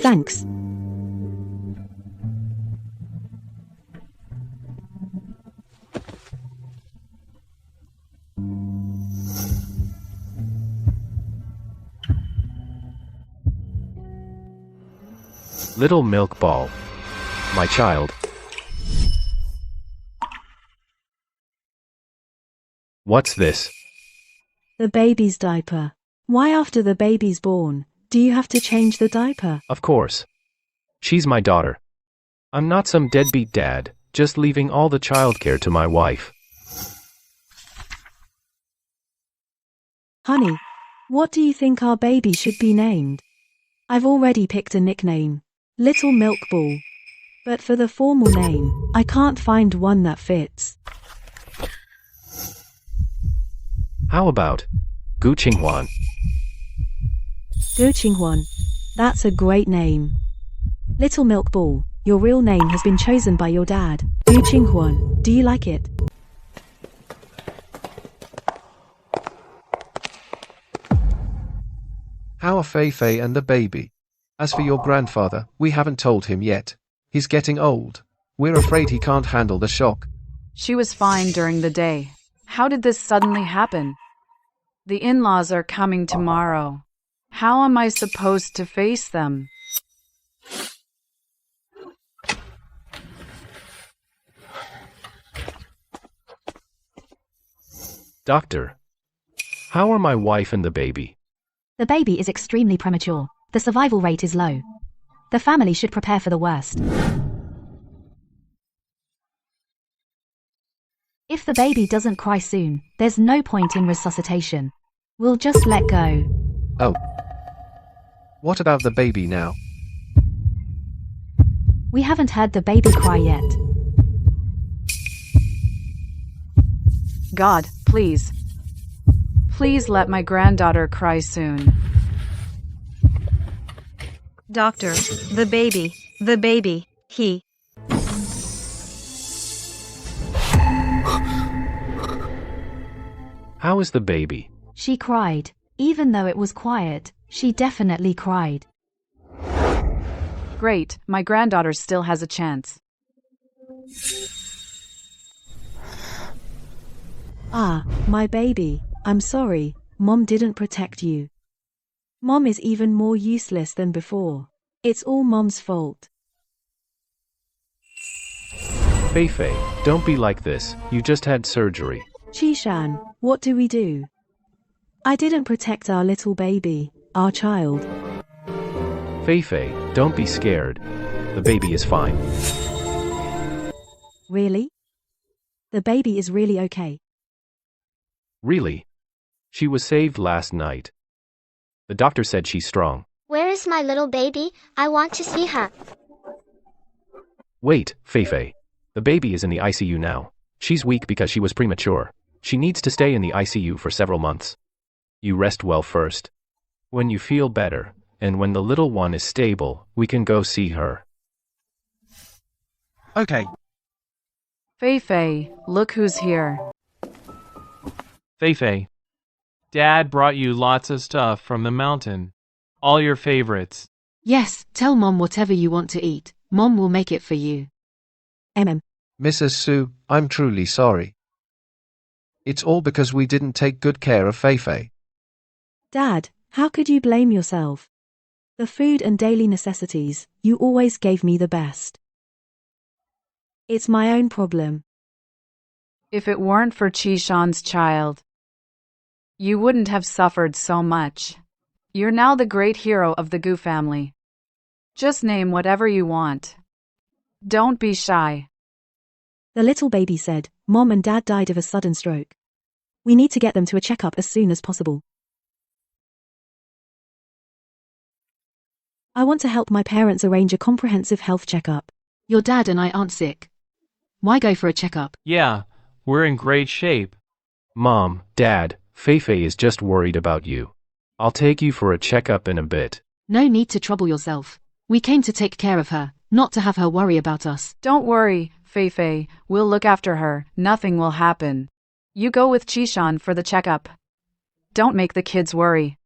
[SPEAKER 1] Thanks.
[SPEAKER 2] Little milk ball. My child. What's this?
[SPEAKER 1] The baby's diaper. Why after the baby's born, do you have to change the diaper?
[SPEAKER 2] Of course. She's my daughter. I'm not some deadbeat dad, just leaving all the childcare to my wife.
[SPEAKER 1] Honey, what do you think our baby should be named? I've already picked a nickname. Little Milk Ball. But for the formal name, I can't find one that fits.
[SPEAKER 2] How about Gu Qinghuan?
[SPEAKER 1] Gu Qinghuan. That's a great name. Little Milk Ball, your real name has been chosen by your dad. Gu Qinghuan, do you like it?
[SPEAKER 18] How are Fei Fei and the baby? As for your grandfather, we haven't told him yet. He's getting old. We're afraid he can't handle the shock.
[SPEAKER 5] She was fine during the day. How did this suddenly happen? The in-laws are coming tomorrow. How am I supposed to face them?
[SPEAKER 2] Doctor, how are my wife and the baby?
[SPEAKER 20] The baby is extremely premature. The survival rate is low. The family should prepare for the worst. If the baby doesn't cry soon, there's no point in resuscitation. We'll just let go.
[SPEAKER 18] Oh. What about the baby now?
[SPEAKER 20] We haven't heard the baby cry yet.
[SPEAKER 5] God, please. Please let my granddaughter cry soon.
[SPEAKER 16] Doctor, the baby, he.
[SPEAKER 2] How is the baby?
[SPEAKER 20] She cried. Even though it was quiet, she definitely cried.
[SPEAKER 5] Great, my granddaughter still has a chance.
[SPEAKER 1] Ah, my baby, I'm sorry, Mom didn't protect you. Mom is even more useless than before. It's all Mom's fault.
[SPEAKER 2] Fei Fei, don't be like this, you just had surgery.
[SPEAKER 1] Qishan, what do we do? I didn't protect our little baby, our child.
[SPEAKER 2] Fei Fei, don't be scared. The baby is fine.
[SPEAKER 1] Really? The baby is really okay.
[SPEAKER 2] Really? She was saved last night. The doctor said she's strong.
[SPEAKER 6] Where is my little baby? I want to see her.
[SPEAKER 2] Wait, Fei Fei. The baby is in the ICU now. She's weak because she was premature. She needs to stay in the ICU for several months. You rest well first. When you feel better, and when the little one is stable, we can go see her.
[SPEAKER 9] Okay.
[SPEAKER 5] Fei Fei, look who's here.
[SPEAKER 14] Fei Fei, Dad brought you lots of stuff from the mountain. All your favorites.
[SPEAKER 13] Yes, tell Mom whatever you want to eat. Mom will make it for you.
[SPEAKER 18] Mrs. Su, I'm truly sorry. It's all because we didn't take good care of Fei Fei.
[SPEAKER 1] Dad, how could you blame yourself? The food and daily necessities, you always gave me the best. It's my own problem.
[SPEAKER 5] If it weren't for Qishan's child, you wouldn't have suffered so much. You're now the great hero of the Gu family. Just name whatever you want. Don't be shy.
[SPEAKER 1] The little baby said, Mom and Dad died of a sudden stroke. We need to get them to a checkup as soon as possible. I want to help my parents arrange a comprehensive health checkup.
[SPEAKER 13] Your dad and I aren't sick. Why go for a checkup?
[SPEAKER 14] Yeah, we're in great shape.
[SPEAKER 2] Mom, Dad, Feifei is just worried about you. I'll take you for a checkup in a bit.
[SPEAKER 13] No need to trouble yourself. We came to take care of her, not to have her worry about us.
[SPEAKER 5] Don't worry, Feifei. We'll look after her. Nothing will happen. You go with Chishan for the checkup. Don't make the kids worry.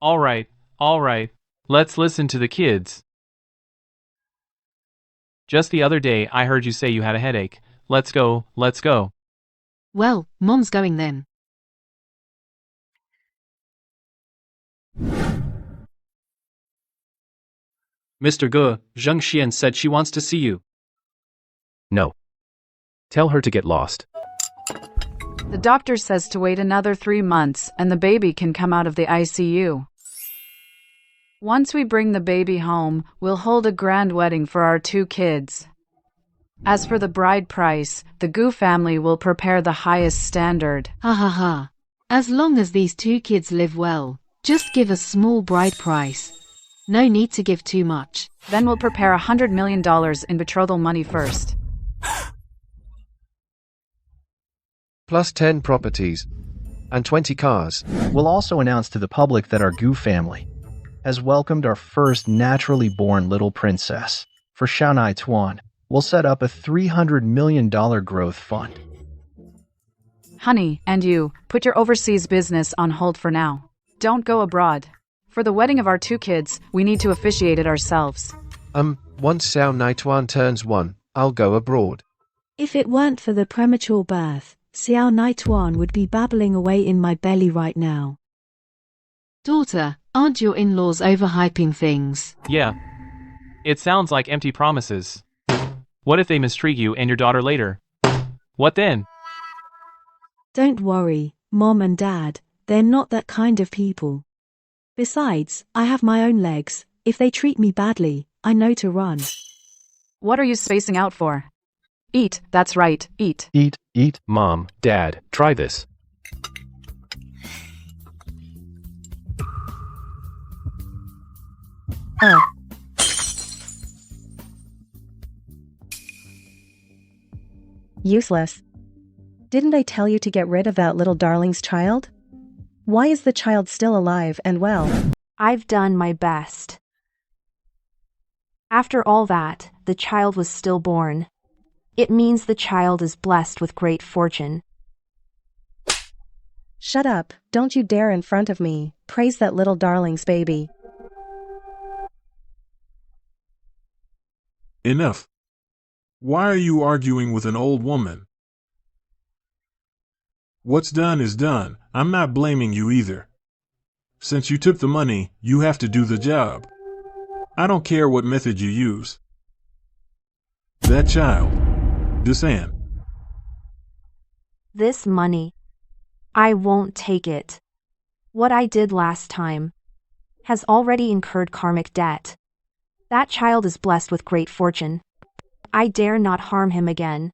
[SPEAKER 14] All right. Let's listen to the kids. Just the other day I heard you say you had a headache. Let's go.
[SPEAKER 13] Well, Mom's going then.
[SPEAKER 11] Mr. Ge, Zheng Xian said she wants to see you.
[SPEAKER 2] No. Tell her to get lost.
[SPEAKER 5] The doctor says to wait another 3 months and the baby can come out of the ICU. Once we bring the baby home, we'll hold a grand wedding for our 2 kids. As for the bride price, the Gu family will prepare the highest standard.
[SPEAKER 13] Ha ha ha. As long as these 2 kids live well, just give a small bride price. No need to give too much.
[SPEAKER 5] Then we'll prepare $100 million in betrothal money first.
[SPEAKER 18] Plus 10 properties. And 20 cars.
[SPEAKER 15] We'll also announce to the public that our Gu family has welcomed our first naturally born little princess. For Shanghai Tuan, we'll set up a $300 million growth fund.
[SPEAKER 5] Honey, and you, put your overseas business on hold for now. Don't go abroad. For the wedding of our 2 kids, we need to officiate it ourselves.
[SPEAKER 18] Once Xiao Naituan turns 1, I'll go abroad.
[SPEAKER 1] If it weren't for the premature birth, Xiao Naituan would be babbling away in my belly right now.
[SPEAKER 13] Daughter, aren't your in-laws overhyping things?
[SPEAKER 14] Yeah. It sounds like empty promises. What if they mistreat you and your daughter later? What then?
[SPEAKER 1] Don't worry, Mom and Dad, they're not that kind of people. Besides, I have my own legs. If they treat me badly, I know to run.
[SPEAKER 5] What are you spacing out for? Eat, that's right, eat.
[SPEAKER 15] Eat.
[SPEAKER 2] Mom, Dad, try this.
[SPEAKER 8] Useless. Didn't I tell you to get rid of that little darling's child? Why is the child still alive and well?
[SPEAKER 3] I've done my best. After all that, the child was stillborn. It means the child is blessed with great fortune.
[SPEAKER 8] Shut up, don't you dare in front of me, praise that little darling's baby.
[SPEAKER 19] Enough. Why are you arguing with an old woman? What's done is done. I'm not blaming you either. Since you took the money, you have to do the job. I don't care what method you use. That child, Dusan.
[SPEAKER 3] This money, I won't take it. What I did last time has already incurred karmic debt. That child is blessed with great fortune. I dare not harm him again.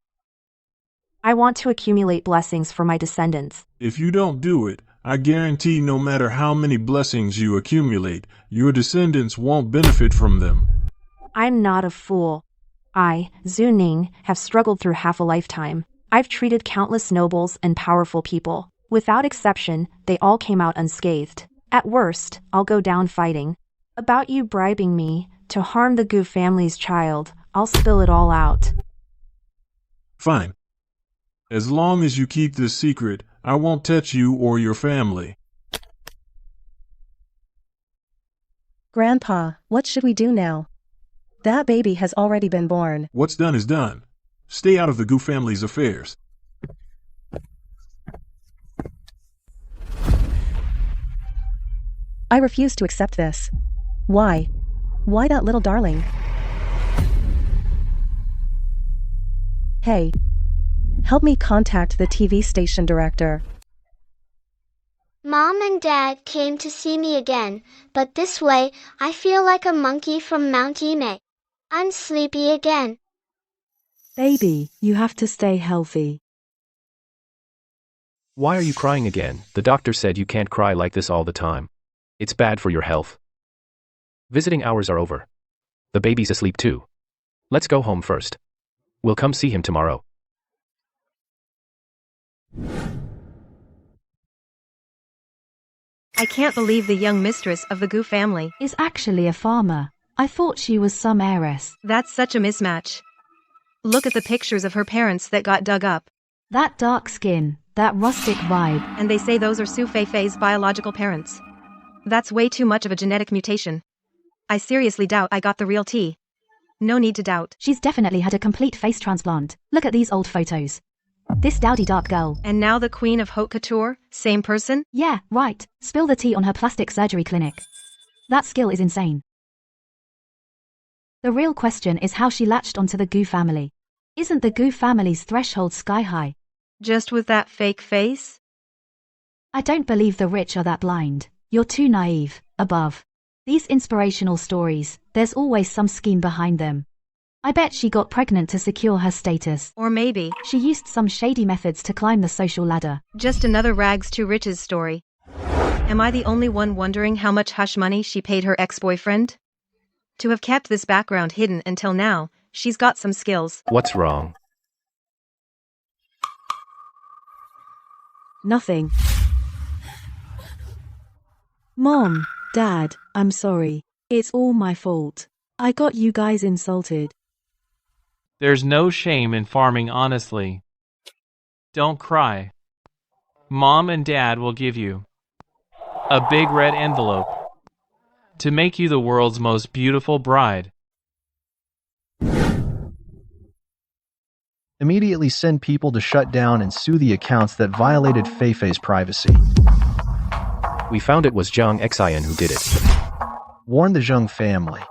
[SPEAKER 3] I want to accumulate blessings for my descendants.
[SPEAKER 19] If you don't do it, I guarantee no matter how many blessings you accumulate, your descendants won't benefit from them.
[SPEAKER 3] I'm not a fool. I, Zhu Ning, have struggled through half a lifetime. I've treated countless nobles and powerful people. Without exception, they all came out unscathed. At worst, I'll go down fighting. About you bribing me to harm the Gu family's child, I'll spill it all out.
[SPEAKER 19] Fine. As long as you keep this secret, I won't touch you or your family.
[SPEAKER 8] Grandpa, what should we do now? That baby has already been born.
[SPEAKER 19] What's done is done. Stay out of the Gu family's affairs.
[SPEAKER 8] I refuse to accept this. Why? Why that little darling? Hey. Help me contact the TV station director.
[SPEAKER 6] Mom and Dad came to see me again, but this way, I feel like a monkey from Mount Ime. I'm sleepy again.
[SPEAKER 1] Baby, you have to stay healthy.
[SPEAKER 2] Why are you crying again? The doctor said you can't cry like this all the time. It's bad for your health. Visiting hours are over. The baby's asleep too. Let's go home first. We'll come see him tomorrow.
[SPEAKER 16] I can't believe the young mistress of the Gu family
[SPEAKER 1] is actually a farmer. I thought she was some heiress.
[SPEAKER 16] That's such a mismatch. Look at the pictures of her parents that got dug up.
[SPEAKER 1] That dark skin, that rustic vibe.
[SPEAKER 16] And they say those are Su Feifei's biological parents. That's way too much of a genetic mutation. I seriously doubt I got the real tea. No need to doubt.
[SPEAKER 1] She's definitely had a complete face transplant. Look at these old photos. This dowdy dark girl.
[SPEAKER 16] And now the queen of haute couture? Same person?
[SPEAKER 1] Yeah, right. Spill the tea on her plastic surgery clinic. That skill is insane. The real question is how she latched onto the Gu family. Isn't the Gu family's threshold sky high?
[SPEAKER 16] Just with that fake face?
[SPEAKER 1] I don't believe the rich are that blind. You're too naive. Above. These inspirational stories, there's always some scheme behind them. I bet she got pregnant to secure her status.
[SPEAKER 16] Or maybe
[SPEAKER 1] she used some shady methods to climb the social ladder.
[SPEAKER 16] Just another rags to riches story. Am I the only one wondering how much hush money she paid her ex-boyfriend? To have kept this background hidden until now, she's got some skills.
[SPEAKER 2] What's wrong?
[SPEAKER 1] Nothing. Mom, Dad, I'm sorry. It's all my fault. I got you guys insulted.
[SPEAKER 14] There's no shame in farming honestly. Don't cry. Mom and Dad will give you a big red envelope to make you the world's most beautiful bride.
[SPEAKER 15] Immediately send people to shut down and sue the accounts that violated Feifei's privacy.
[SPEAKER 2] We found it was Zhang Xian who did it.
[SPEAKER 15] Warn the Zheng family.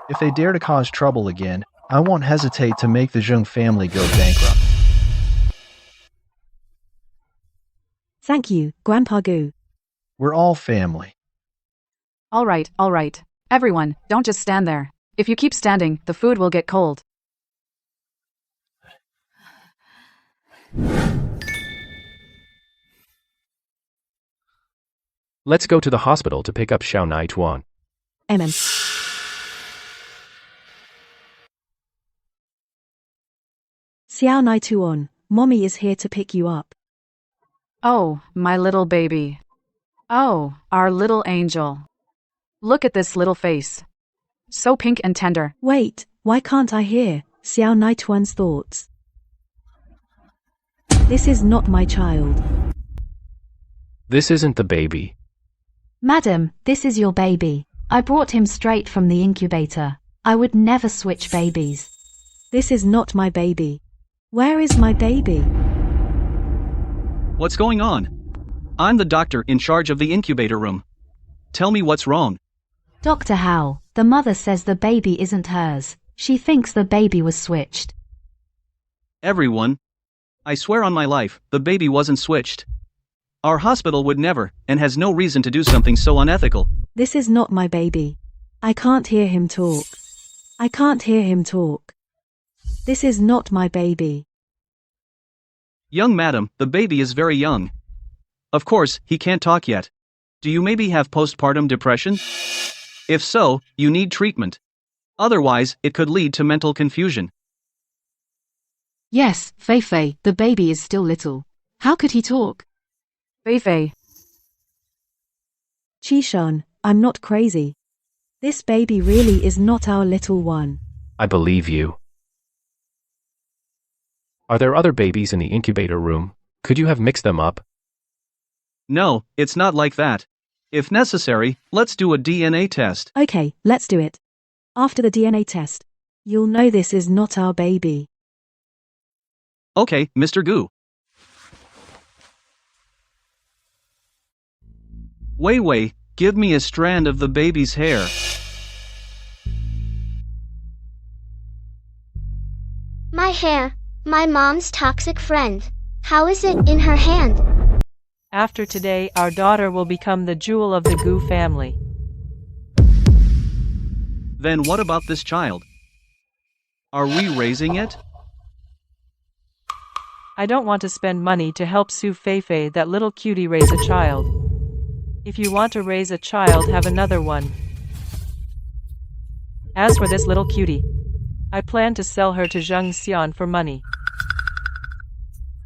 [SPEAKER 15] If they dare to cause trouble again, I won't hesitate to make the Zheng family go bankrupt.
[SPEAKER 1] Thank you, Grandpa Gu.
[SPEAKER 15] We're all family.
[SPEAKER 5] All right. Everyone, don't just stand there. If you keep standing, the food will get cold.
[SPEAKER 2] Let's go to the hospital to pick up Xiao Nai Tuan.
[SPEAKER 1] Amen. Xiao Nai Tuan, Mommy is here to pick you up.
[SPEAKER 5] Oh, my little baby. Oh, our little angel. Look at this little face. So pink and tender.
[SPEAKER 1] Wait, why can't I hear Xiao Nai Tuan's thoughts? This is not my child.
[SPEAKER 2] This isn't the baby.
[SPEAKER 1] Madam, this is your baby. I brought him straight from the incubator. I would never switch babies. This is not my baby. Where is my baby?
[SPEAKER 17] What's going on? I'm the doctor in charge of the incubator room. Tell me what's wrong.
[SPEAKER 1] Dr. Hao, the mother says the baby isn't hers. She thinks the baby was switched.
[SPEAKER 17] Everyone. I swear on my life, the baby wasn't switched. Our hospital would never, and has no reason to do something so unethical.
[SPEAKER 1] This is not my baby. I can't hear him talk. I can't hear him talk. This is not my baby.
[SPEAKER 17] Young madam, the baby is very young. Of course, he can't talk yet. Do you maybe have postpartum depression? If so, you need treatment. Otherwise, it could lead to mental confusion.
[SPEAKER 13] Yes, Feifei, the baby is still little. How could he talk?
[SPEAKER 5] Feifei.
[SPEAKER 1] Qishan, I'm not crazy. This baby really is not our little one.
[SPEAKER 2] I believe you. Are there other babies in the incubator room? Could you have mixed them up?
[SPEAKER 17] No, it's not like that. If necessary, let's do a DNA test.
[SPEAKER 1] Okay, let's do it. After the DNA test, you'll know this is not our baby.
[SPEAKER 17] Okay, Mr. Gu. Wei, give me a strand of the baby's hair.
[SPEAKER 6] My hair, my mom's toxic friend. How is it in her hand?
[SPEAKER 4] After today, our daughter will become the jewel of the Gu family.
[SPEAKER 17] Then what about this child? Are we raising it?
[SPEAKER 4] I don't want to spend money to help Su Feifei, that little cutie, raise a child. If you want to raise a child, have another one. As for this little cutie, I plan to sell her to Zheng Xian for money.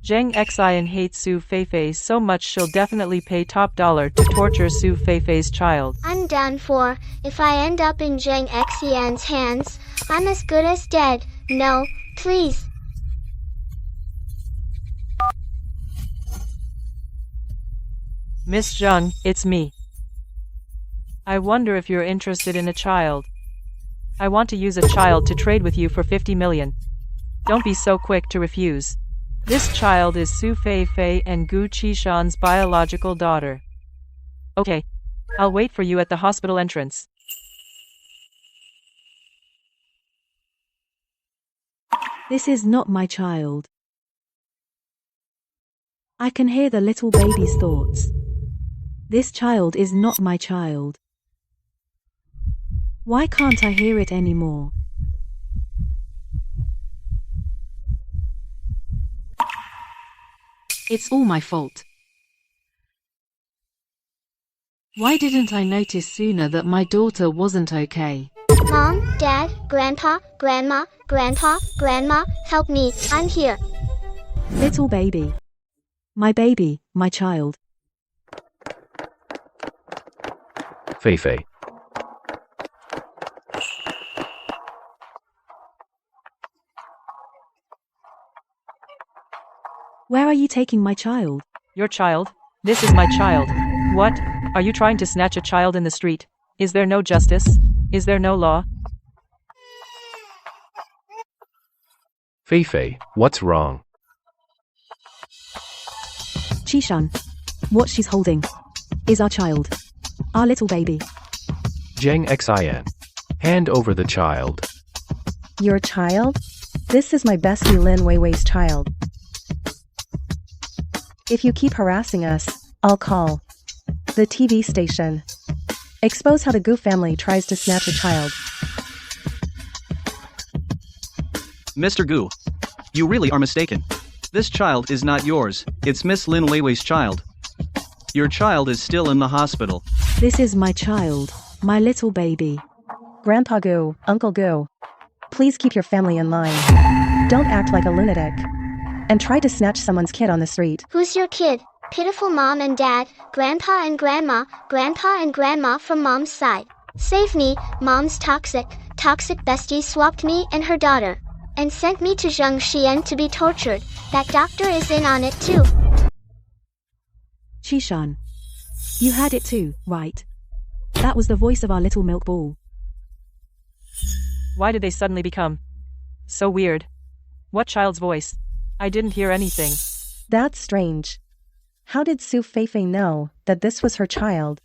[SPEAKER 4] Zheng Xian hates Su Feifei so much she'll definitely pay top dollar to torture Su Feifei's child.
[SPEAKER 6] I'm done for. If I end up in Zheng Xian's hands, I'm as good as dead. No, please.
[SPEAKER 4] Miss Zheng, it's me. I wonder if you're interested in a child. I want to use a child to trade with you for 50 million. Don't be so quick to refuse. This child is Su Feifei and Gu Qishan's biological daughter. Okay. I'll wait for you at the hospital entrance.
[SPEAKER 1] This is not my child. I can hear the little baby's thoughts. This child is not my child. Why can't I hear it anymore?
[SPEAKER 13] It's all my fault. Why didn't I notice sooner that my daughter wasn't okay?
[SPEAKER 6] Mom, Dad, Grandpa, Grandma, Grandma, help me, I'm here.
[SPEAKER 1] Little baby. My child.
[SPEAKER 2] Feifei.
[SPEAKER 1] Where are you taking my child?
[SPEAKER 4] Your child? This is my child. What? Are you trying to snatch a child in the street? Is there no justice? Is there no law?
[SPEAKER 2] Feifei, what's wrong?
[SPEAKER 1] Qishan. What she's holding is our child. Our little baby.
[SPEAKER 2] Zheng Xian. Hand over the child.
[SPEAKER 8] Your child? This is my bestie Lin Weiwei's child. If you keep harassing us, I'll call the TV station. Expose how the Gu family tries to snatch a child.
[SPEAKER 17] Mr. Gu, you really are mistaken. This child is not yours, it's Miss Lin Weiwei's child. Your child is still in the hospital.
[SPEAKER 1] This is my child, my little baby.
[SPEAKER 8] Grandpa Gu, Uncle Gu, please keep your family in line. Don't act like a lunatic and try to snatch someone's kid on the street.
[SPEAKER 6] Who's your kid? Pitiful mom and dad, grandpa and grandma from mom's side. Save me, mom's toxic bestie swapped me and her daughter. And sent me to Zheng Xian to be tortured. That doctor is in on it too.
[SPEAKER 1] Qishan. You heard it too, right? That was the voice of our little milk ball.
[SPEAKER 4] Why did they suddenly become so weird? What child's voice? I didn't hear anything.
[SPEAKER 8] That's strange. How did Su Feifei know that this was her child?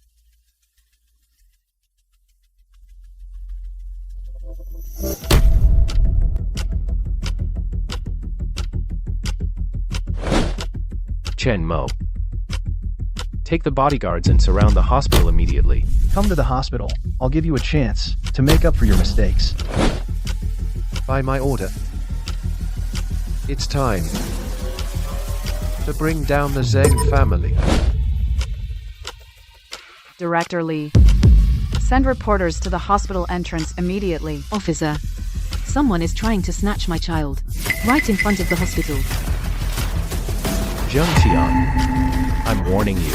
[SPEAKER 2] Chen Mo. Take the bodyguards and surround the hospital immediately.
[SPEAKER 15] Come to the hospital. I'll give you a chance to make up for your mistakes.
[SPEAKER 18] By my order. It's time to bring down the Zheng family.
[SPEAKER 5] Director Li. Send reporters to the hospital entrance immediately.
[SPEAKER 13] Officer, someone is trying to snatch my child. Right in front of the hospital.
[SPEAKER 2] Zheng Xian, I'm warning you.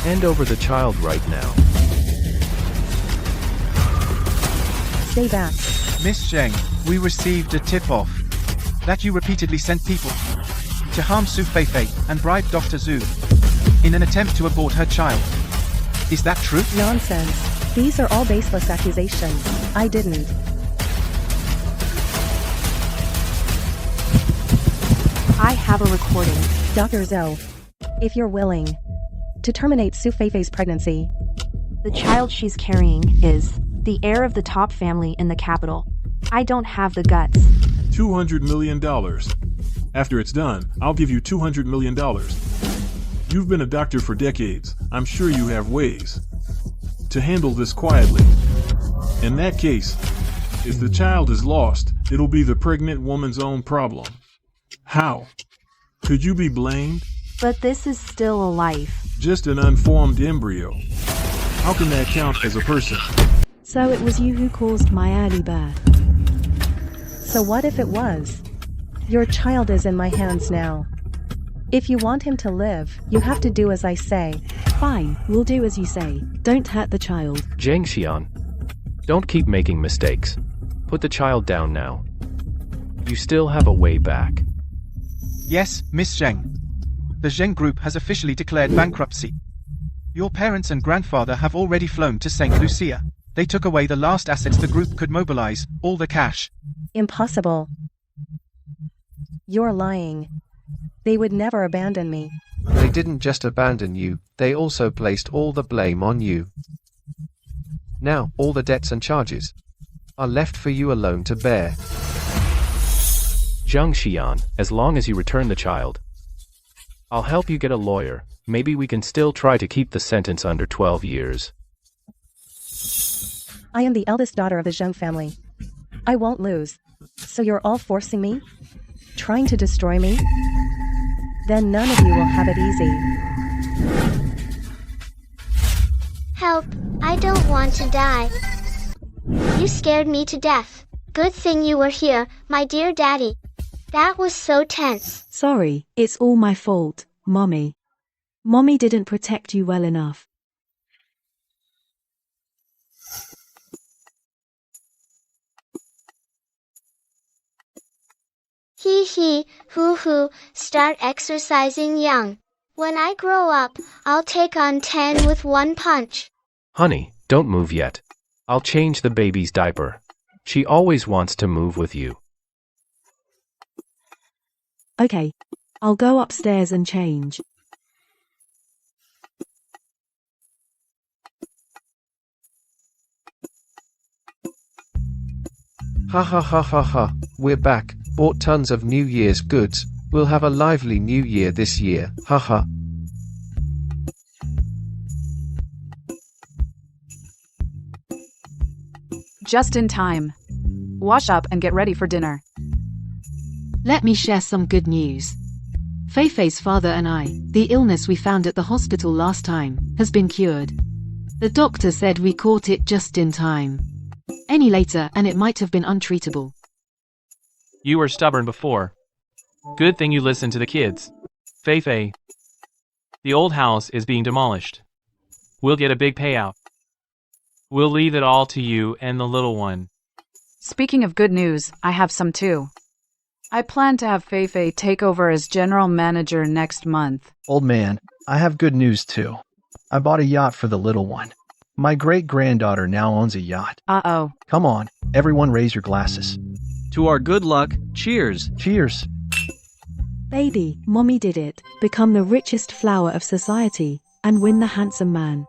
[SPEAKER 2] Hand over the child right now.
[SPEAKER 8] Stay back.
[SPEAKER 9] Miss Zheng, we received a tip-off that you repeatedly sent people to harm Su Feifei and bribe Dr. Zhu in an attempt to abort her child. Is that true?
[SPEAKER 8] Nonsense. These are all baseless accusations. I didn't.
[SPEAKER 3] I have a recording.
[SPEAKER 8] Dr. Zhou, if you're willing to terminate Su Feifei's pregnancy.
[SPEAKER 3] The child she's carrying is the heir of the top family in the capital. I don't have the guts.
[SPEAKER 19] $200 million. After it's done, I'll give you $200 million. You've been a doctor for decades. I'm sure you have ways to handle this quietly. In that case, if the child is lost, it'll be the pregnant woman's own problem. How? Could you be blamed?
[SPEAKER 3] But this is still a life.
[SPEAKER 19] Just an unformed embryo. How can that count as a person?
[SPEAKER 1] So it was you who caused my early birth.
[SPEAKER 8] So what if it was? Your child is in my hands now. If you want him to live, you have to do as I say.
[SPEAKER 1] Fine, we'll do as you say. Don't hurt the child.
[SPEAKER 2] Zhang Xian. Don't keep making mistakes. Put the child down now. You still have a way back.
[SPEAKER 9] Yes, Miss Zheng. The Zheng Group has officially declared bankruptcy. Your parents and grandfather have already flown to St. Lucia. They took away the last assets the group could mobilize, all the cash.
[SPEAKER 8] Impossible. You're lying. They would never abandon me.
[SPEAKER 18] They didn't just abandon you, they also placed all the blame on you. Now, all the debts and charges are left for you alone to bear.
[SPEAKER 2] Zhang Xian, as long as you return the child, I'll help you get a lawyer. Maybe we can still try to keep the sentence under 12 years.
[SPEAKER 8] I am the eldest daughter of the Zheng family. I won't lose. So you're all forcing me? Trying to destroy me? Then none of you will have it easy.
[SPEAKER 6] Help, I don't want to die. You scared me to death. Good thing you were here, my dear daddy. That was so tense.
[SPEAKER 1] Sorry, it's all my fault, Mommy. Mommy didn't protect you well enough.
[SPEAKER 6] Hee hee, hoo hoo, start exercising young. When I grow up, I'll take on 10 with one punch.
[SPEAKER 2] Honey, don't move yet. I'll change the baby's diaper. She always wants to move with you.
[SPEAKER 1] Okay. I'll go upstairs and change.
[SPEAKER 18] Ha ha ha ha ha, we're back, bought tons of New Year's goods, we'll have a lively New Year this year, ha ha.
[SPEAKER 5] Just in time. Wash up and get ready for dinner.
[SPEAKER 13] Let me share some good news. Feifei's father and I, the illness we found at the hospital last time, has been cured. The doctor said we caught it just in time. Any later and it might have been untreatable.
[SPEAKER 14] You were stubborn before. Good thing you listened to the kids. Feifei. The old house is being demolished. We'll get a big payout. We'll leave it all to you and the little one.
[SPEAKER 5] Speaking of good news, I have some too. I plan to have Feifei take over as general manager next month.
[SPEAKER 15] Old man, I have good news too. I bought a yacht for the little one. My great-granddaughter now owns a yacht.
[SPEAKER 5] Uh-oh.
[SPEAKER 15] Come on, everyone raise your glasses.
[SPEAKER 17] To our good luck, cheers.
[SPEAKER 15] Cheers.
[SPEAKER 1] Baby, Mommy did it. Become the richest flower of society and win the handsome man.